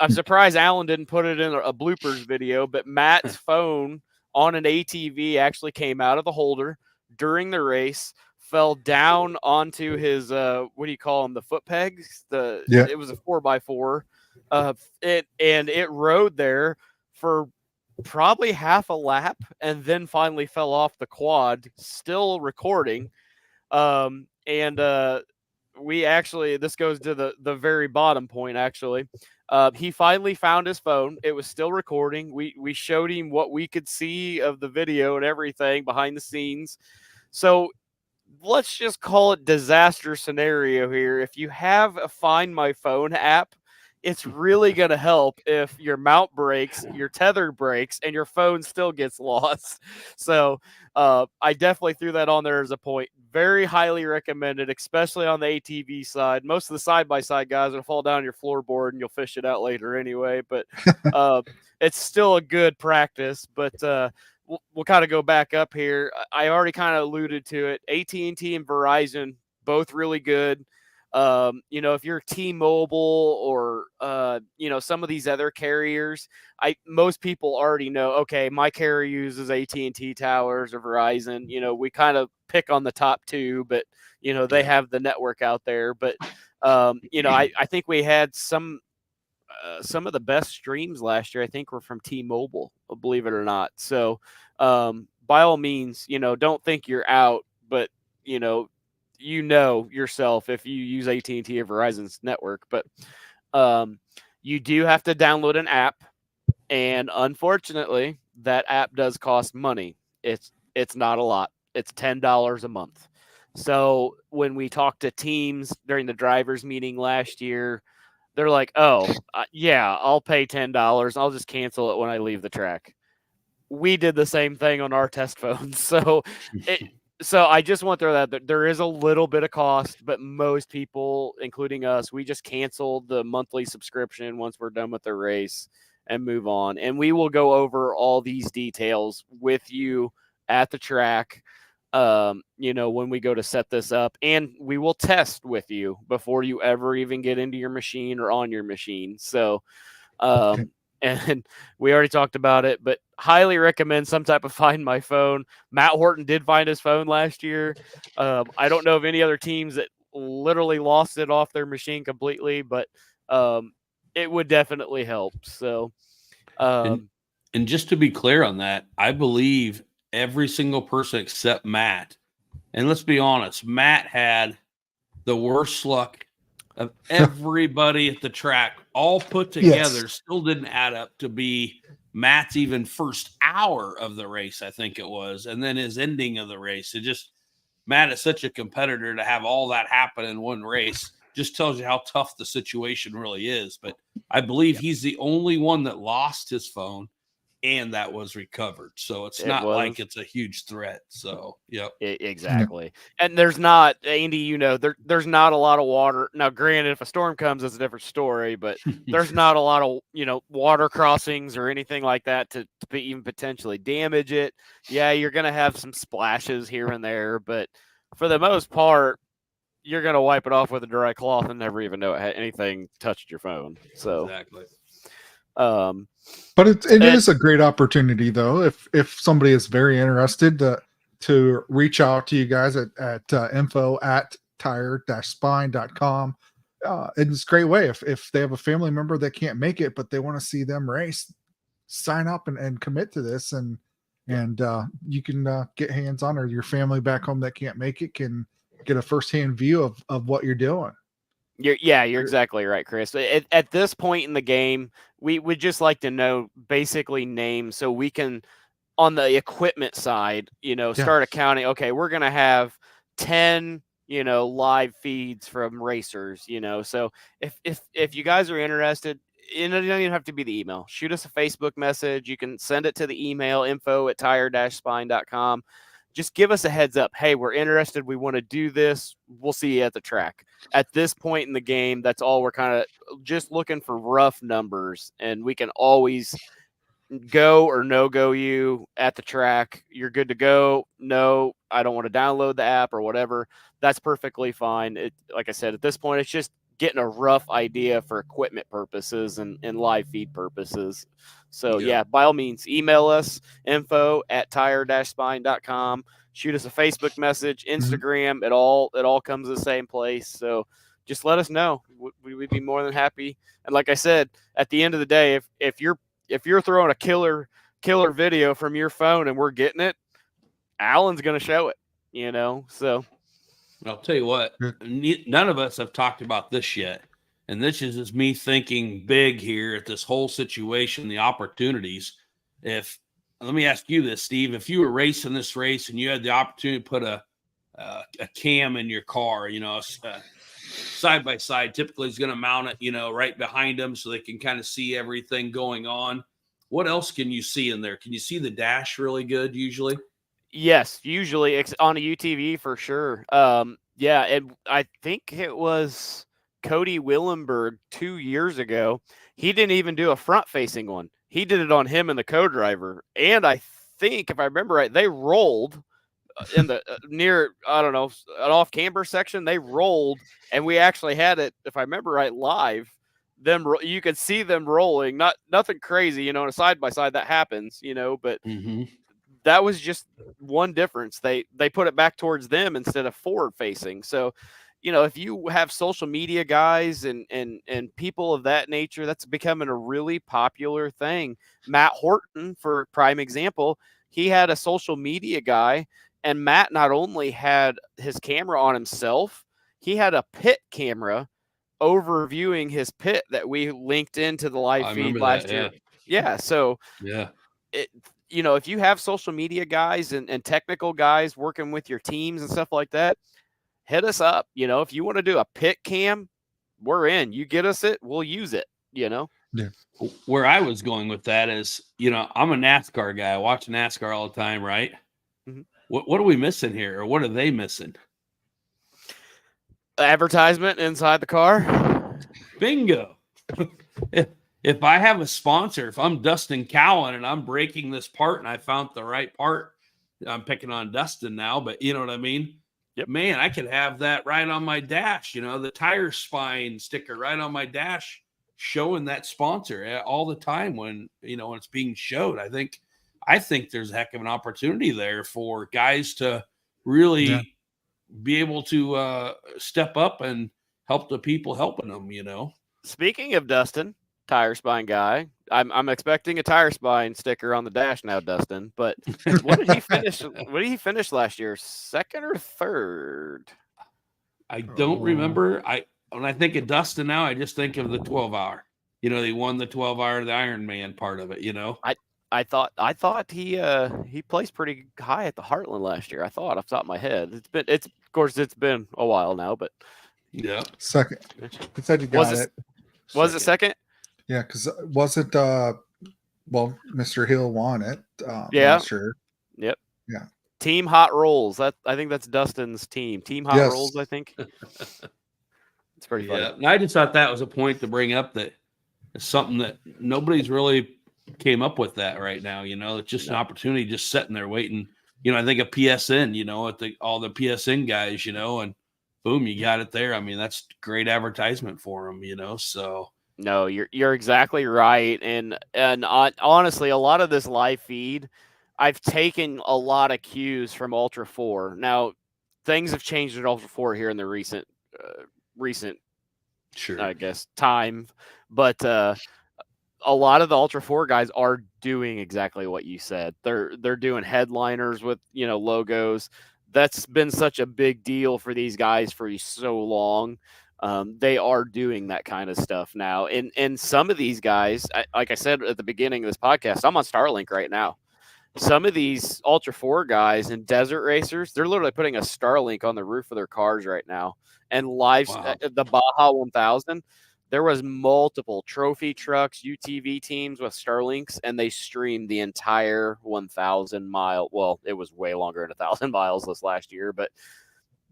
surprised Alan didn't put it in a bloopers video, but Matt's phone on an ATV actually came out of the holder during the race, fell down onto his what do you call them, the foot pegs? It was a 4x4. It rode there for probably half a lap and then finally fell off the quad, still recording. We actually, this goes to the very bottom point, actually. He finally found his phone. It was still recording. We showed him what we could see of the video and everything behind the scenes. So let's just call it disaster scenario here. If you have a Find My Phone app, it's really going to help if your mount breaks, your tether breaks, and your phone still gets lost. So I definitely threw that on there as a point. Very highly recommended, especially on the ATV side. Most of the side-by-side guys will fall down your floorboard and you'll fish it out later anyway. But it's still a good practice. But we'll kind of go back up here. I already kind of alluded to it. AT&T and Verizon, both really good. If you're T-Mobile or some of these other carriers, most people already know, okay, my carrier uses AT&T towers or Verizon. We kind of pick on the top two, but they have the network out there. But I think we had some of the best streams last year, I think, were from T-Mobile, believe it or not. So by all means, don't think you're out, but yourself if you use AT&T or Verizon's network. But you do have to download an app, and unfortunately that app does cost money. It's not a lot. It's $10 a month. So when we talked to teams during the drivers meeting last year, they're like, "Oh, yeah, I'll pay $10. I'll just cancel it when I leave the track." We did the same thing on our test phones. So I just want to throw that there is a little bit of cost, but most people, including us, we just canceled the monthly subscription once we're done with the race and move on. And we will go over all these details with you at the track. When we go to set this up, and we will test with you before you ever even get into your machine or on your machine. So, and we already talked about it, but highly recommend some type of Find My Phone. Matt Horton did find his phone last year. I don't know of any other teams that literally lost it off their machine completely, but it would definitely help. So, and just to be clear on that, I believe every single person except Matt, and let's be honest, Matt had the worst luck of everybody at the track all put together. Yes. Still didn't add up to be Matt's even first hour of the race, I think it was, and then his ending of the race. It just, Matt is such a competitor, to have all that happen in one race just tells you how tough the situation really is. But I believe he's the only one that lost his phone and that was recovered. So it's not like it's a huge threat. So, yep. Exactly. And there's not, Andy, there's not a lot of water. Now, granted, if a storm comes, it's a different story, but there's not a lot of, water crossings or anything like that to even potentially damage it. Yeah, you're going to have some splashes here and there, but for the most part, you're going to wipe it off with a dry cloth and never even know anything touched your phone. So, exactly. But it is a great opportunity, though, if somebody is very interested to reach out to you guys at info@tire-spine.com. It's a great way if they have a family member that can't make it, but they want to see them race, sign up and commit to this, and you can get hands on, or your family back home that can't make it can get a firsthand view of what you're doing. You're exactly right, Chris. At this point in the game, we would just like to know basically names so we can, on the equipment side, start accounting. Okay, we're going to have 10, live feeds from racers, So if you guys are interested, it doesn't even have to be the email. Shoot us a Facebook message. You can send it to the email info@tire-spine.com. Just give us a heads up. Hey, we're interested. We want to do this. We'll see you at the track. At this point in the game, that's all we're kind of just looking for, rough numbers, and we can always go or no go you at the track. You're good to go. No, I don't want to download the app or whatever. That's perfectly fine. Like I said, at this point, it's just getting a rough idea for equipment purposes and live feed purposes. So yeah, by all means, email us info@tire-spine.com. Shoot us a Facebook message, Instagram. It all comes to the same place. So just let us know. We would be more than happy. And like I said, at the end of the day, if you're throwing a killer video from your phone and we're getting it, Alan's going to show it. So I'll tell you what, none of us have talked about this yet. And this is just me thinking big here at this whole situation, the opportunities. Let me ask you this, Steve, if you were racing this race and you had the opportunity to put a cam in your car, side by side, typically is going to mount it, right behind them so they can kind of see everything going on. What else can you see in there? Can you see the dash really good usually? Yes, usually on a UTV for sure. And I think it was Cody Willenberg 2 years ago. He didn't even do a front-facing one. He did it on him and the co-driver. And I think, if I remember right, they rolled in the near, I don't know, an off-camber section. They rolled, and we actually had it, if I remember right, live. You could see them rolling. Nothing crazy, in a side-by-side that happens, but that was just one difference. They put it back towards them instead of forward-facing. So, if you have social media guys and people of that nature, that's becoming a really popular thing. Matt Horton, for prime example, he had a social media guy, and Matt not only had his camera on himself, he had a pit camera overviewing his pit that we linked into the live feed last year. Yeah. So if you have social media guys and technical guys working with your teams and stuff like that, hit us up. If you want to do a pit cam, we're in. You get us it, we'll use it. Yeah. Where I was going with that is, I'm a NASCAR guy. I watch NASCAR all the time, right? Mm-hmm. What are we missing here, or what are they missing? Advertisement inside the car. Bingo. If I have a sponsor, if I'm Dustin Cowan and I'm breaking this part and I found the right part, I'm picking on Dustin now, but you know what I mean? Yep. Man, I could have that right on my dash, the tire spine sticker right on my dash, showing that sponsor all the time when it's being showed. I think there's a heck of an opportunity there for guys to really be able to step up and help the people helping them, Speaking of Dustin, tire spine guy, I'm expecting a tire spine sticker on the dash now, Dustin. But what did he finish? What did he finish last year? Second or third? I don't remember. When I think of Dustin now, I just think of the 12-hour. They won the 12-hour, the Ironman part of it. I thought he placed pretty high at the Heartland last year. I thought off the top of my head. It's been a while now, but yeah, second. He said you got it. Was it second? Yeah, because wasn't Mr. Hill won it. Yeah, sure. Yep. Yeah. Team Hot Rolls. I think that's Dustin's team. Team Hot Rolls. I think. It's pretty funny. Yeah, and I just thought that was a point to bring up. That it's something that nobody's really came up with that right now. It's just an opportunity, just sitting there waiting. I think of PSN. All the PSN guys. And boom, you got it there. I mean, that's great advertisement for them. So. No, you're exactly right, and honestly, a lot of this live feed, I've taken a lot of cues from Ultra 4. Now, things have changed at Ultra 4 here in the recent, sure, I guess, time, but a lot of the Ultra 4 guys are doing exactly what you said. They're doing headliners with logos. That's been such a big deal for these guys for so long. They are doing that kind of stuff now. And some of these guys, like I said at the beginning of this podcast, I'm on Starlink right now. Some of these Ultra 4 guys and desert racers, they're literally putting a Starlink on the roof of their cars right now. And the Baja 1000, there was multiple trophy trucks, UTV teams with Starlinks, and they streamed the entire 1,000 mile. Well, it was way longer than 1,000 miles this last year, but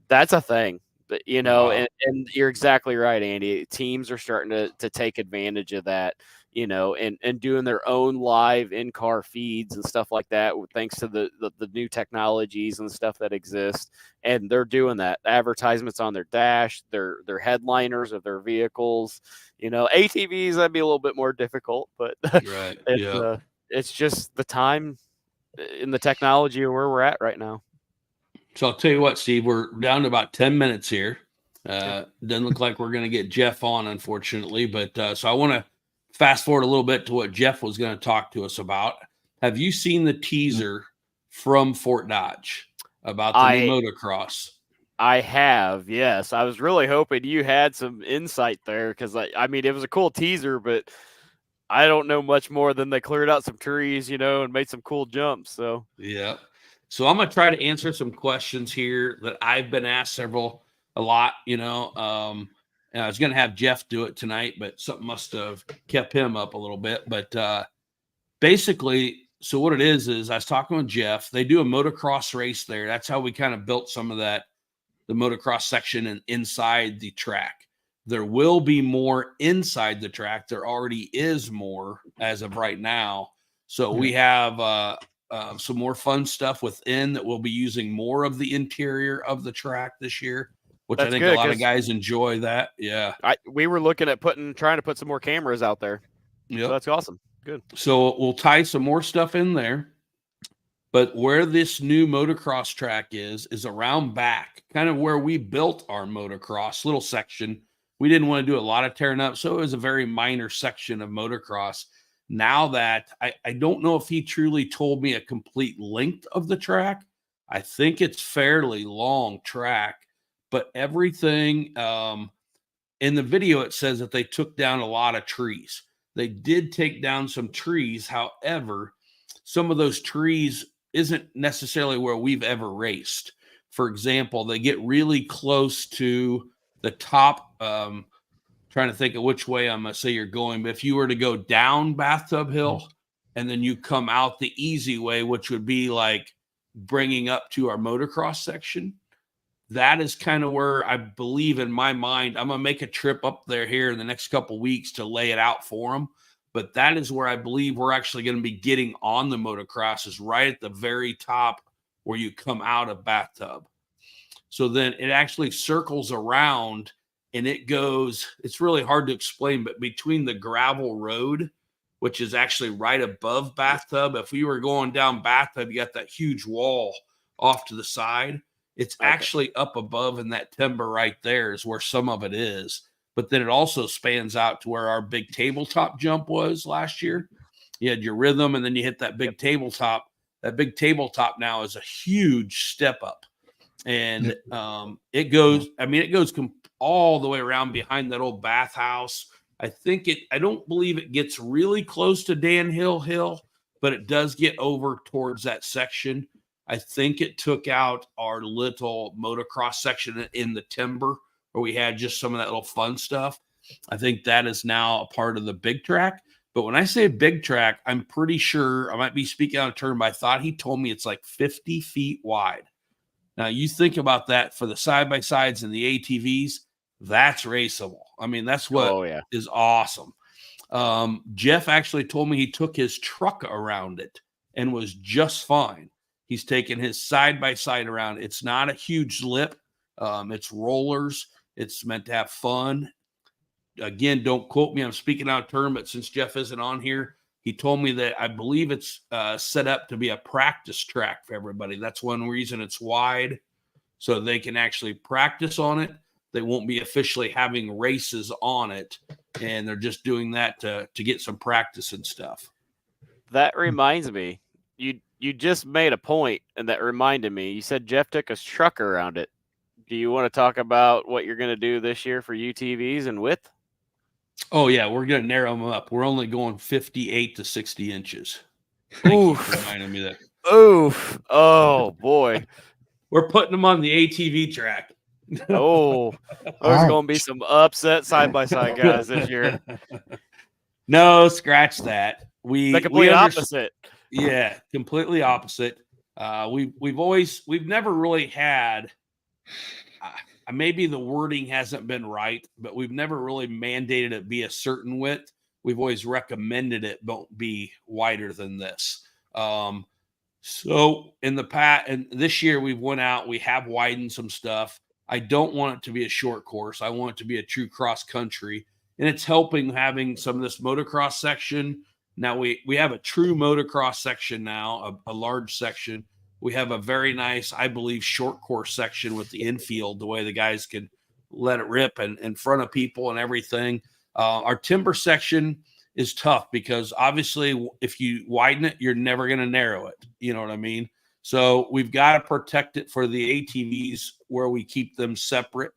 that's a thing. But, and you're exactly right, Andy. Teams are starting to take advantage of that, and doing their own live in-car feeds and stuff like that, thanks to the new technologies and stuff that exist. And they're doing that. Advertisements on their dash, their headliners of their vehicles. ATVs, that'd be a little bit more difficult, but right. It's just the time in the technology where we're at right now. So I'll tell you what, Steve, we're down to about 10 minutes here. Doesn't look like we're going to get Jeff on, unfortunately. But so I want to fast forward a little bit to what Jeff was going to talk to us about. Have you seen the teaser from Fort Dodge about the new motocross? I have, yes. I was really hoping you had some insight there because, I mean, it was a cool teaser, but I don't know much more than they cleared out some trees, and made some cool jumps. So, yeah. So I'm going to try to answer some questions here that I've been asked a lot, and I was going to have Jeff do it tonight, but something must have kept him up a little bit. But basically, so what it is I was talking with Jeff. They do a motocross race there. That's how we kind of built some of that, the motocross section and inside the track. There will be more inside the track. There already is more as of right now. So we have some more fun stuff within that we'll be using more of the interior of the track this year, which that's I think good, a lot of guys enjoy that. Yeah. We were looking at trying to put some more cameras out there. Yeah. So that's awesome. Good. So we'll tie some more stuff in there. But where this new motocross track is around back, kind of where we built our motocross little section. We didn't want to do a lot of tearing up. So it was a very minor section of motocross. Now that I don't know if he truly told me a complete length of the track. I think it's fairly long track, but everything in the video, it says that they took down a lot of trees. They did take down some trees. However, some of those trees isn't necessarily where we've ever raced. for example, they get really close to the top. Trying to think of which way I'm going to say you're going. But if you were to go down Bathtub Hill and then you come out the easy way, which would be like bringing up to our motocross section, that is kind of where I believe in my mind, I'm going to make a trip up there here in the next couple of weeks to lay it out for them. But that is where I believe we're actually going to be getting on the motocross, is right at the very top where you come out of Bathtub. So then it actually circles around and it goes, it's really hard to explain, but between the gravel road, which is actually right above Bathtub, if we were going down Bathtub, you got that huge wall off to the side. It's actually up above in that timber right there is where some of it is. But then it also spans out to where our big tabletop jump was last year. You had your rhythm and then you hit that big tabletop. That big tabletop now is a huge step up. And it goes all the way around behind that old bathhouse. I don't believe it gets really close to Dan Hill, but it does get over towards that section. I think it took out our little motocross section in the timber where we had just some of that little fun stuff. I think that is now a part of the big track. But when I say big track, I'm pretty sure, I might be speaking out of turn, but I thought he told me it's like 50 feet wide. Now, you think about that for the side-by-sides and the ATVs, that's raceable. I mean, that's what is awesome. Jeff actually told me he took his truck around it and was just fine. He's taken his side-by-side around. It's not a huge lip. It's rollers. It's meant to have fun. Again, don't quote me. I'm speaking out of turn, but since Jeff isn't on here, he told me that I believe it's set up to be a practice track for everybody. That's one reason it's wide, so they can actually practice on it. They won't be officially having races on it, and they're just doing that to get some practice and stuff. That reminds me, you just made a point, and that reminded me. You said Jeff took his truck around it. Do you want to talk about what you're going to do this year for UTVs and width? Oh, yeah, we're going to narrow them up. We're only going 58 to 60 inches. Thank you for reminding me that. Oof. Oh, boy. We're putting them on the ATV track. Oh, there's going to be some upset side-by-side guys this year. No, scratch that. The complete opposite. Yeah, completely opposite. We've never really had maybe the wording hasn't been right, but we've never really mandated it be a certain width. We've always recommended it don't be wider than this. So in the past, and this year we went out, we have widened some stuff. I don't want it to be a short course. I want it to be a true cross country, and it's helping having some of this motocross section. Now we have a true motocross section now, a large section. We have a very nice, I believe, short course section with the infield, the way the guys can let it rip and in front of people and everything. Our timber section is tough because obviously if you widen it, you're never going to narrow it. You know what I mean? So we've got to protect it for the ATVs where we keep them separate,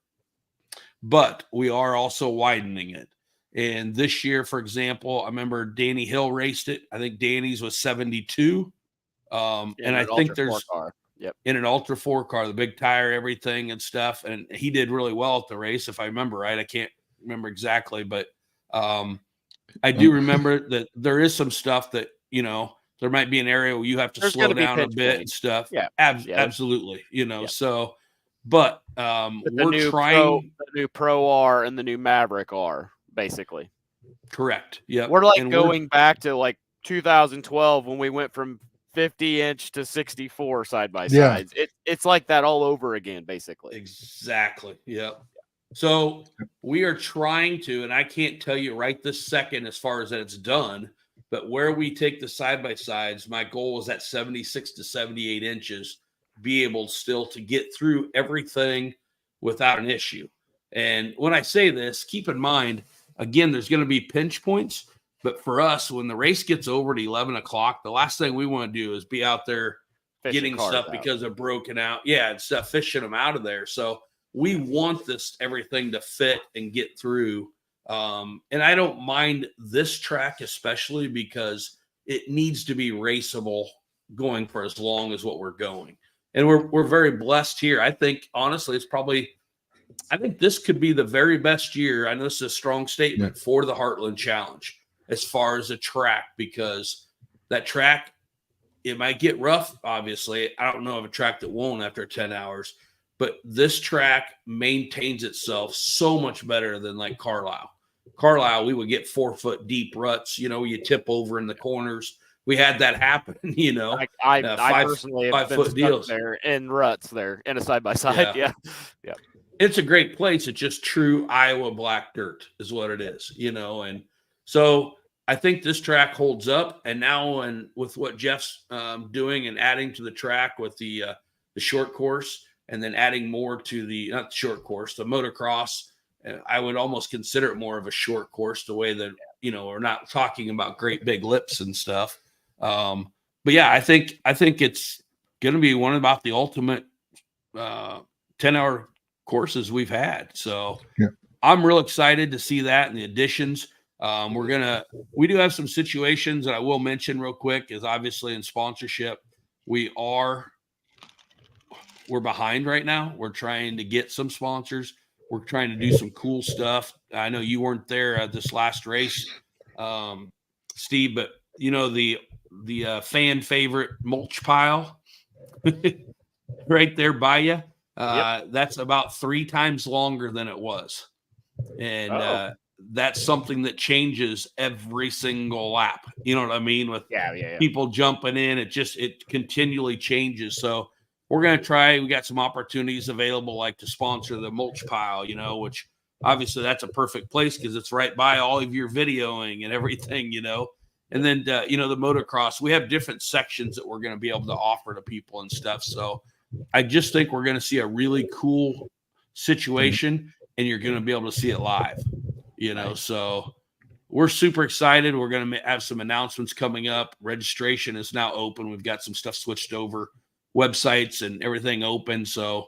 but we are also widening it. And this year, for example, I remember Danny Hill raced it. I think Danny's was 72. And I think there's in an Ultra 4 car, the big tire, everything and stuff. And he did really well at the race, if I remember right. I can't remember exactly, but I do remember that there is some stuff that, there might be an area where you have to slow down a bit and stuff. Yeah. Absolutely. So, but we're trying the new Pro R and the new Maverick R, basically. Correct. Yeah. We're going back to like 2012 when we went from 50-inch to 64 side by sides. It's like that all over again, basically. Exactly. Yeah. So we are trying to, and I can't tell you right this second as far as that it's done, but where we take the side by sides, my goal is at 76 to 78 inches, be able still to get through everything without an issue. And when I say this, keep in mind, again, there's going to be pinch points. But for us, when the race gets over to 11 o'clock, the last thing we want to do is be out there getting stuff because they're broken out. Yeah, and stuff, fishing them out of there. So we want everything to fit and get through. And I don't mind this track especially because it needs to be raceable going for as long as what we're going. and we're very blessed here. I think honestly, I think this could be the very best year. I know this is a strong statement for the Heartland Challenge as far as a track, because that track, it might get rough. Obviously, I don't know of a track that won't after 10 hours, but this track maintains itself so much better than like Carlisle. Carlisle, we would get 4 foot deep ruts, you tip over in the corners. We had that happen, I personally have been 5 foot stuck deals there in ruts there in a side by side. Yeah. It's a great place. It's just true Iowa black dirt is what it is, and so I think this track holds up. And now, and with what Jeff's doing and adding to the track with the short course, and then adding more to not the short course, the motocross, I would almost consider it more of a short course, the way that, we're not talking about great big lips and stuff. But yeah, I think it's going to be one about the ultimate 10-hour courses we've had. So I'm real excited to see that and the additions. We do have some situations that I will mention real quick, is obviously in sponsorship. We're behind right now. We're trying to get some sponsors. We're trying to do some cool stuff. I know you weren't there at this last race, Steve, but the fan favorite mulch pile right there by you. That's about 3 times longer than it was. And that's something that changes every single lap. You know what I mean? With people jumping in, it continually changes. So we're going to try. We got some opportunities available, like to sponsor the mulch pile, which obviously that's a perfect place because it's right by all of your videoing and everything, And then, the motocross, we have different sections that we're going to be able to offer to people and stuff. So I just think we're going to see a really cool situation, and you're going to be able to see it live, So we're super excited. We're going to have some announcements coming up. Registration is now open. We've got some stuff switched over, websites and everything open. So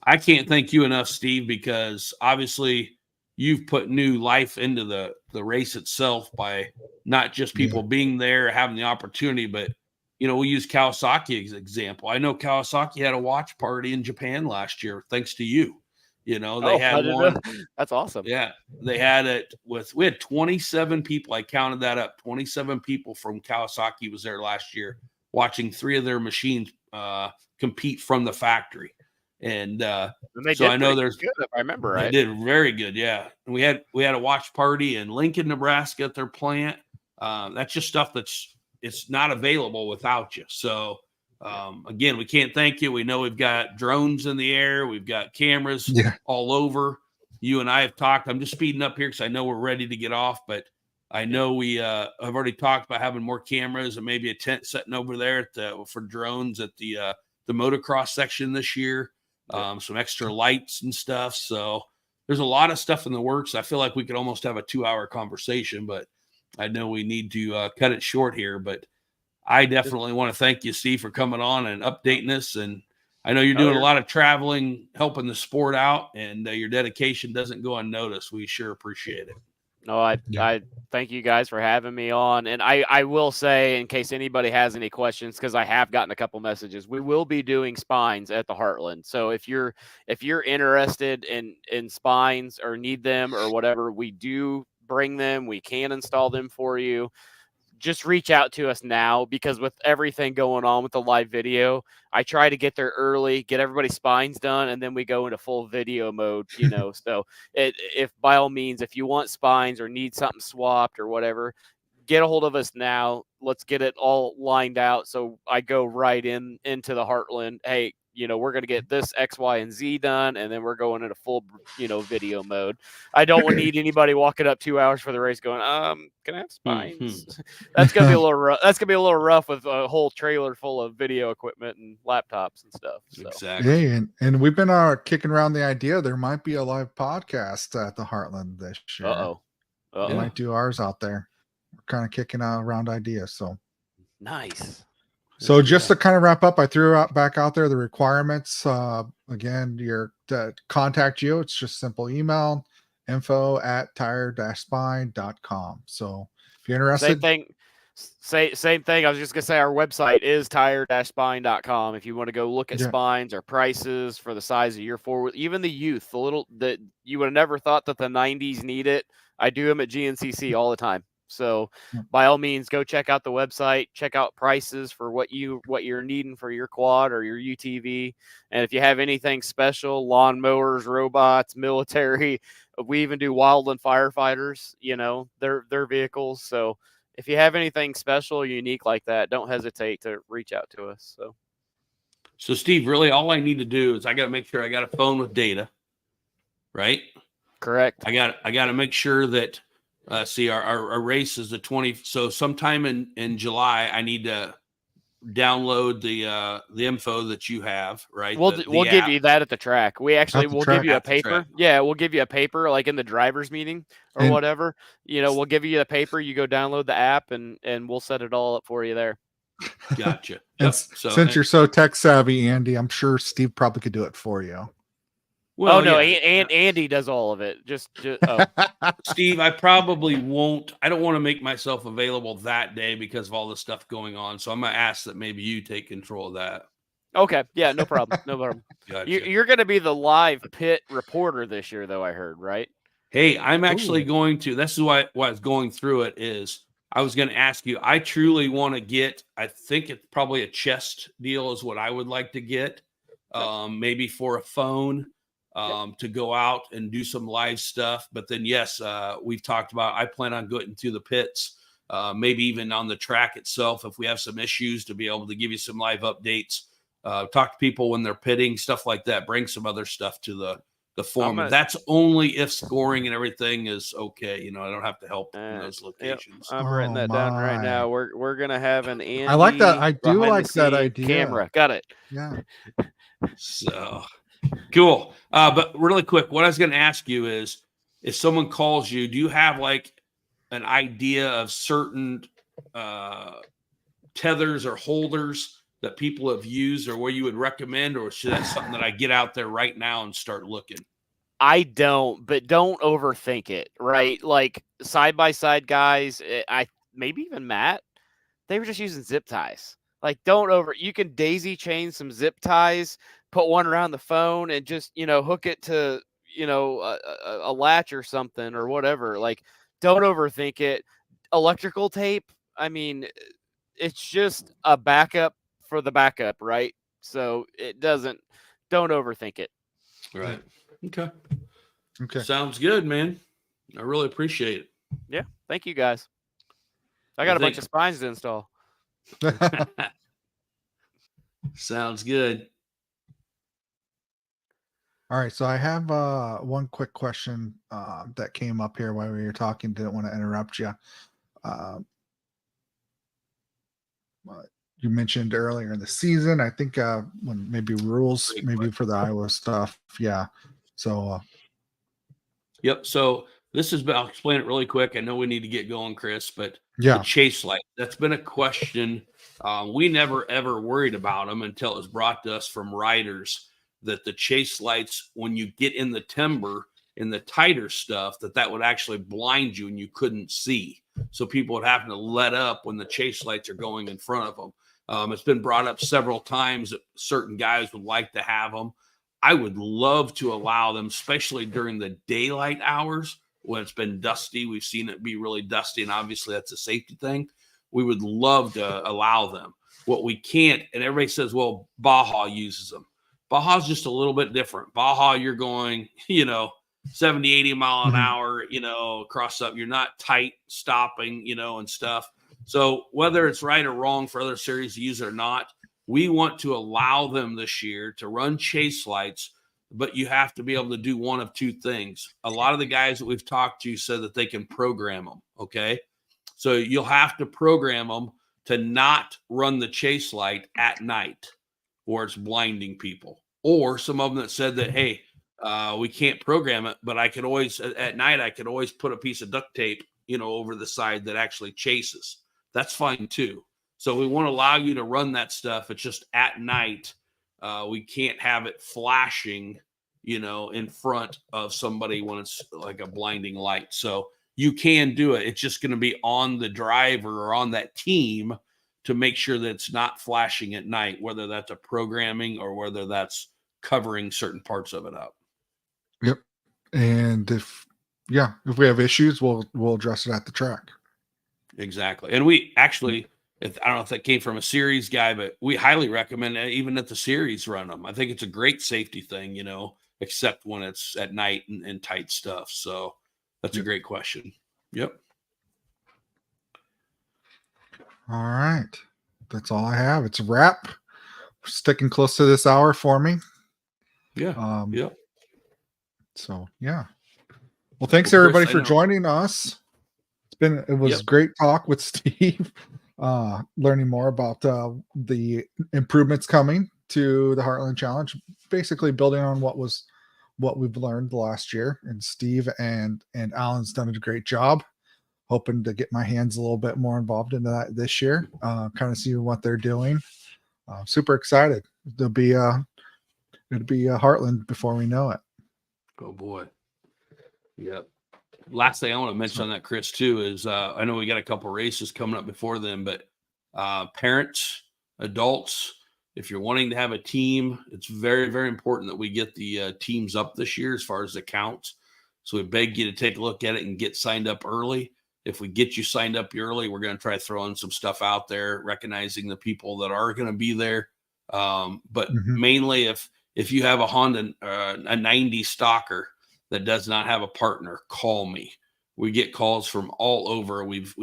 I can't thank you enough, Steve, because obviously you've put new life into the race itself by not just people being there, having the opportunity, but we'll use Kawasaki as an example. I know Kawasaki had a watch party in Japan last year, thanks to you. They had one. That's awesome. Yeah. They had it we had 27 people. I counted that up. 27 people from Kawasaki was there last year, watching 3 of their machines compete from the factory. And so I know there's good, if I remember right. They did very good. Yeah. And we had a watch party in Lincoln, Nebraska at their plant. That's just stuff it's not available without you. So again, we can't thank you. We know we've got drones in the air. We've got cameras all over. You and I have talked. I'm just speeding up here because I know we're ready to get off, but I know we have already talked about having more cameras and maybe a tent setting over there for drones at the motocross section this year. Some extra lights and stuff. So there's a lot of stuff in the works. I feel like we could almost have a 2-hour conversation, but I know we need to cut it short here. But I definitely want to thank you, Steve, for coming on and updating us. And I know you're doing a lot of traveling, helping the sport out, and your dedication doesn't go unnoticed. We sure appreciate it. No, I thank you guys for having me on. And I will say, in case anybody has any questions, because I have gotten a couple messages, we will be doing spines at the Heartland. So if you're interested in spines or need them or whatever, we do bring them. We can install them for you. Just reach out to us now, because with everything going on with the live video, I try to get there early, get everybody's spines done, and then we go into full video mode, So if by all means, if you want spines or need something swapped or whatever, get a hold of us now. Let's get it all lined out. So I go right into the Heartland. Hey, we're going to get this X, Y, and Z done, and then we're going into full, video mode. I don't need anybody walking up 2 hours for the race going, can I have spines? Mm-hmm. That's going to be a little rough. That's going to be a little rough with a whole trailer full of video equipment and laptops and stuff. So. Exactly. Hey, and we've been kicking around the idea there might be a live podcast at the Heartland this year. We might do ours out there. We're kind of kicking around ideas. So nice. So just to kind of wrap up, I threw back out there the requirements. Again, to contact you, it's just simple email, info@tire-spine.com. So if you're interested. Same thing. I was just gonna say our website is tire-spine.com. If you want to go look at spines or prices for the size of your forward, even the youth, the little that you would have never thought that the 90s need it. I do them at GNCC all the time. So by all means, go check out the website, check out prices for what you're needing for your quad or your UTV. And if you have anything special, lawnmowers, robots, military, we even do wildland firefighters, their vehicles. So if you have anything special, unique like that, don't hesitate to reach out to us. So Steve, really all I need to do is I got to make sure I got a phone with data, right? Correct. I got to make sure that our race is the 20th. So sometime in July, I need to download the info that you have, right? We'll give you that at the track. We'll give you a paper. Yeah, we'll give you a paper like in the driver's meeting or whatever. We'll give you the paper. You go download the app and we'll set it all up for you there. Gotcha. Yep. Since you're so tech savvy, Andy, I'm sure Steve probably could do it for you. Well, and Andy does all of it. Just Steve, I probably won't. I don't want to make myself available that day because of all the stuff going on. So I'm going to ask that maybe you take control of that. Okay. Yeah, no problem. No problem. Gotcha. You're going to be the live pit reporter this year, though, I heard, right? Hey, I'm actually going to. This is why I was going through it is I was going to ask you. I truly want to get, I think it's probably a chest deal is what I would like to get, maybe for a phone. To go out and do some live stuff. But then, yes, we've talked about, I plan on going to the pits, maybe even on the track itself, if we have some issues to be able to give you some live updates, talk to people when they're pitting, stuff like that, bring some other stuff to the forum. That's only if scoring and everything is okay. I don't have to help in those locations. Yep. I'm writing that down right now. We're going to have an Andy. I like that. I do like that idea. Camera. Got it. Yeah. So cool. But really quick, what I was going to ask you is, if someone calls you, do you have like an idea of certain tethers or holders that people have used or where you would recommend, or should that something that I get out there right now and start looking? I don't, but don't overthink it, right? Like side-by-side guys, maybe even Matt, they were just using zip ties. Like you can daisy chain some zip ties, put one around the phone and just, hook it to, a latch or something or whatever. Like, don't overthink it. Electrical tape, I mean, it's just a backup for the backup, right? So don't overthink it. Right. Okay. Sounds good, man. I really appreciate it. Yeah. Thank you, guys. I got a bunch of spines to install. Sounds good. All right, so I have one quick question that came up here while we were talking. Didn't want to interrupt you. You mentioned earlier in the season, I think when maybe rules, maybe for the Iowa stuff. Yeah. So. Yep. So I'll explain it really quick. I know we need to get going, Chris, but the chase light, that's been a question. We never ever worried about them until it was brought to us from riders that the chase lights, when you get in the timber in the tighter stuff, that would actually blind you and you couldn't see. So people would have to let up when the chase lights are going in front of them. It's been brought up several times that certain guys would like to have them. I would love to allow them, especially during the daylight hours when it's been dusty. We've seen it be really dusty, and obviously that's a safety thing. We would love to allow them. What we can't, and everybody says, well, Baja uses them. Baja's just a little bit different. Baja, you're going, 70, 80 mile an hour, across up. You're not tight stopping, and stuff. So whether it's right or wrong for other series to use it or not, we want to allow them this year to run chase lights, but you have to be able to do one of two things. A lot of the guys that we've talked to said that they can program them, okay? So you'll have to program them to not run the chase light at night where it's blinding people. Or some of them that said that, hey, we can't program it, but at night, I could always put a piece of duct tape, over the side that actually chases. That's fine too. So we want to allow you to run that stuff. It's just at night. We can't have it flashing, in front of somebody when it's like a blinding light. So you can do it. It's just going to be on the driver or on that team to make sure that it's not flashing at night, whether that's a programming or whether that's covering certain parts of it up. Yep. And if we have issues, we'll address it at the track. Exactly. And we actually, I don't know if that came from a series guy, but we highly recommend even at the series run them. I think it's a great safety thing, except when it's at night and tight stuff. So that's a great question. Yep. All right. That's all I have. It's a wrap. We're sticking close to this hour for me. Yeah. So yeah. Well, thanks everybody for joining us. It was great talk with Steve. Learning more about the improvements coming to the Heartland Challenge, basically building on what we've learned last year. And Steve and Alan's done a great job. Hoping to get my hands a little bit more involved into that this year. Kind of see what they're doing. Super excited. It'll be Heartland before we know it. Oh boy. Yep. Last thing I want to mention on that, Chris, too, is I know we got a couple races coming up before then, but parents, adults, if you're wanting to have a team, it's very, very important that we get the teams up this year as far as the counts. So we beg you to take a look at it and get signed up early. If we get you signed up early, we're going to try to throw in some stuff out there, recognizing the people that are going to be there. But mainly if you have a Honda, a 90 Stalker that does not have a partner, call me. We get calls from all over. We've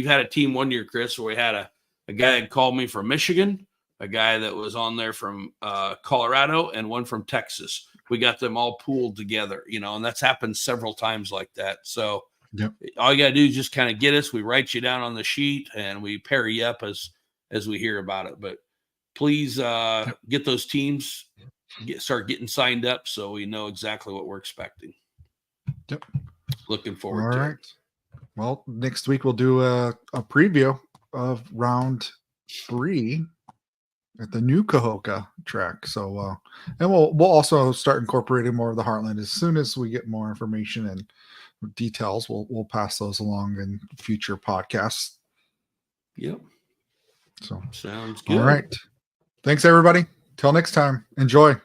had a team one year, Chris, where we had a guy that called me from Michigan, a guy that was on there from Colorado, and one from Texas. We got them all pooled together, and that's happened several times like that. So all you got to do is just kind of get us. We write you down on the sheet and we pair you up as we hear about it. But please get those teams, start getting signed up so we know exactly what we're expecting. Yep. Looking forward to it. Well, next week we'll do a preview of round 3 at the new Cahokia track. So, and we'll also start incorporating more of the Heartland as soon as we get more information and details. We'll pass those along in future podcasts. Yep. So sounds good. All right. Thanks everybody. Till next time. Enjoy.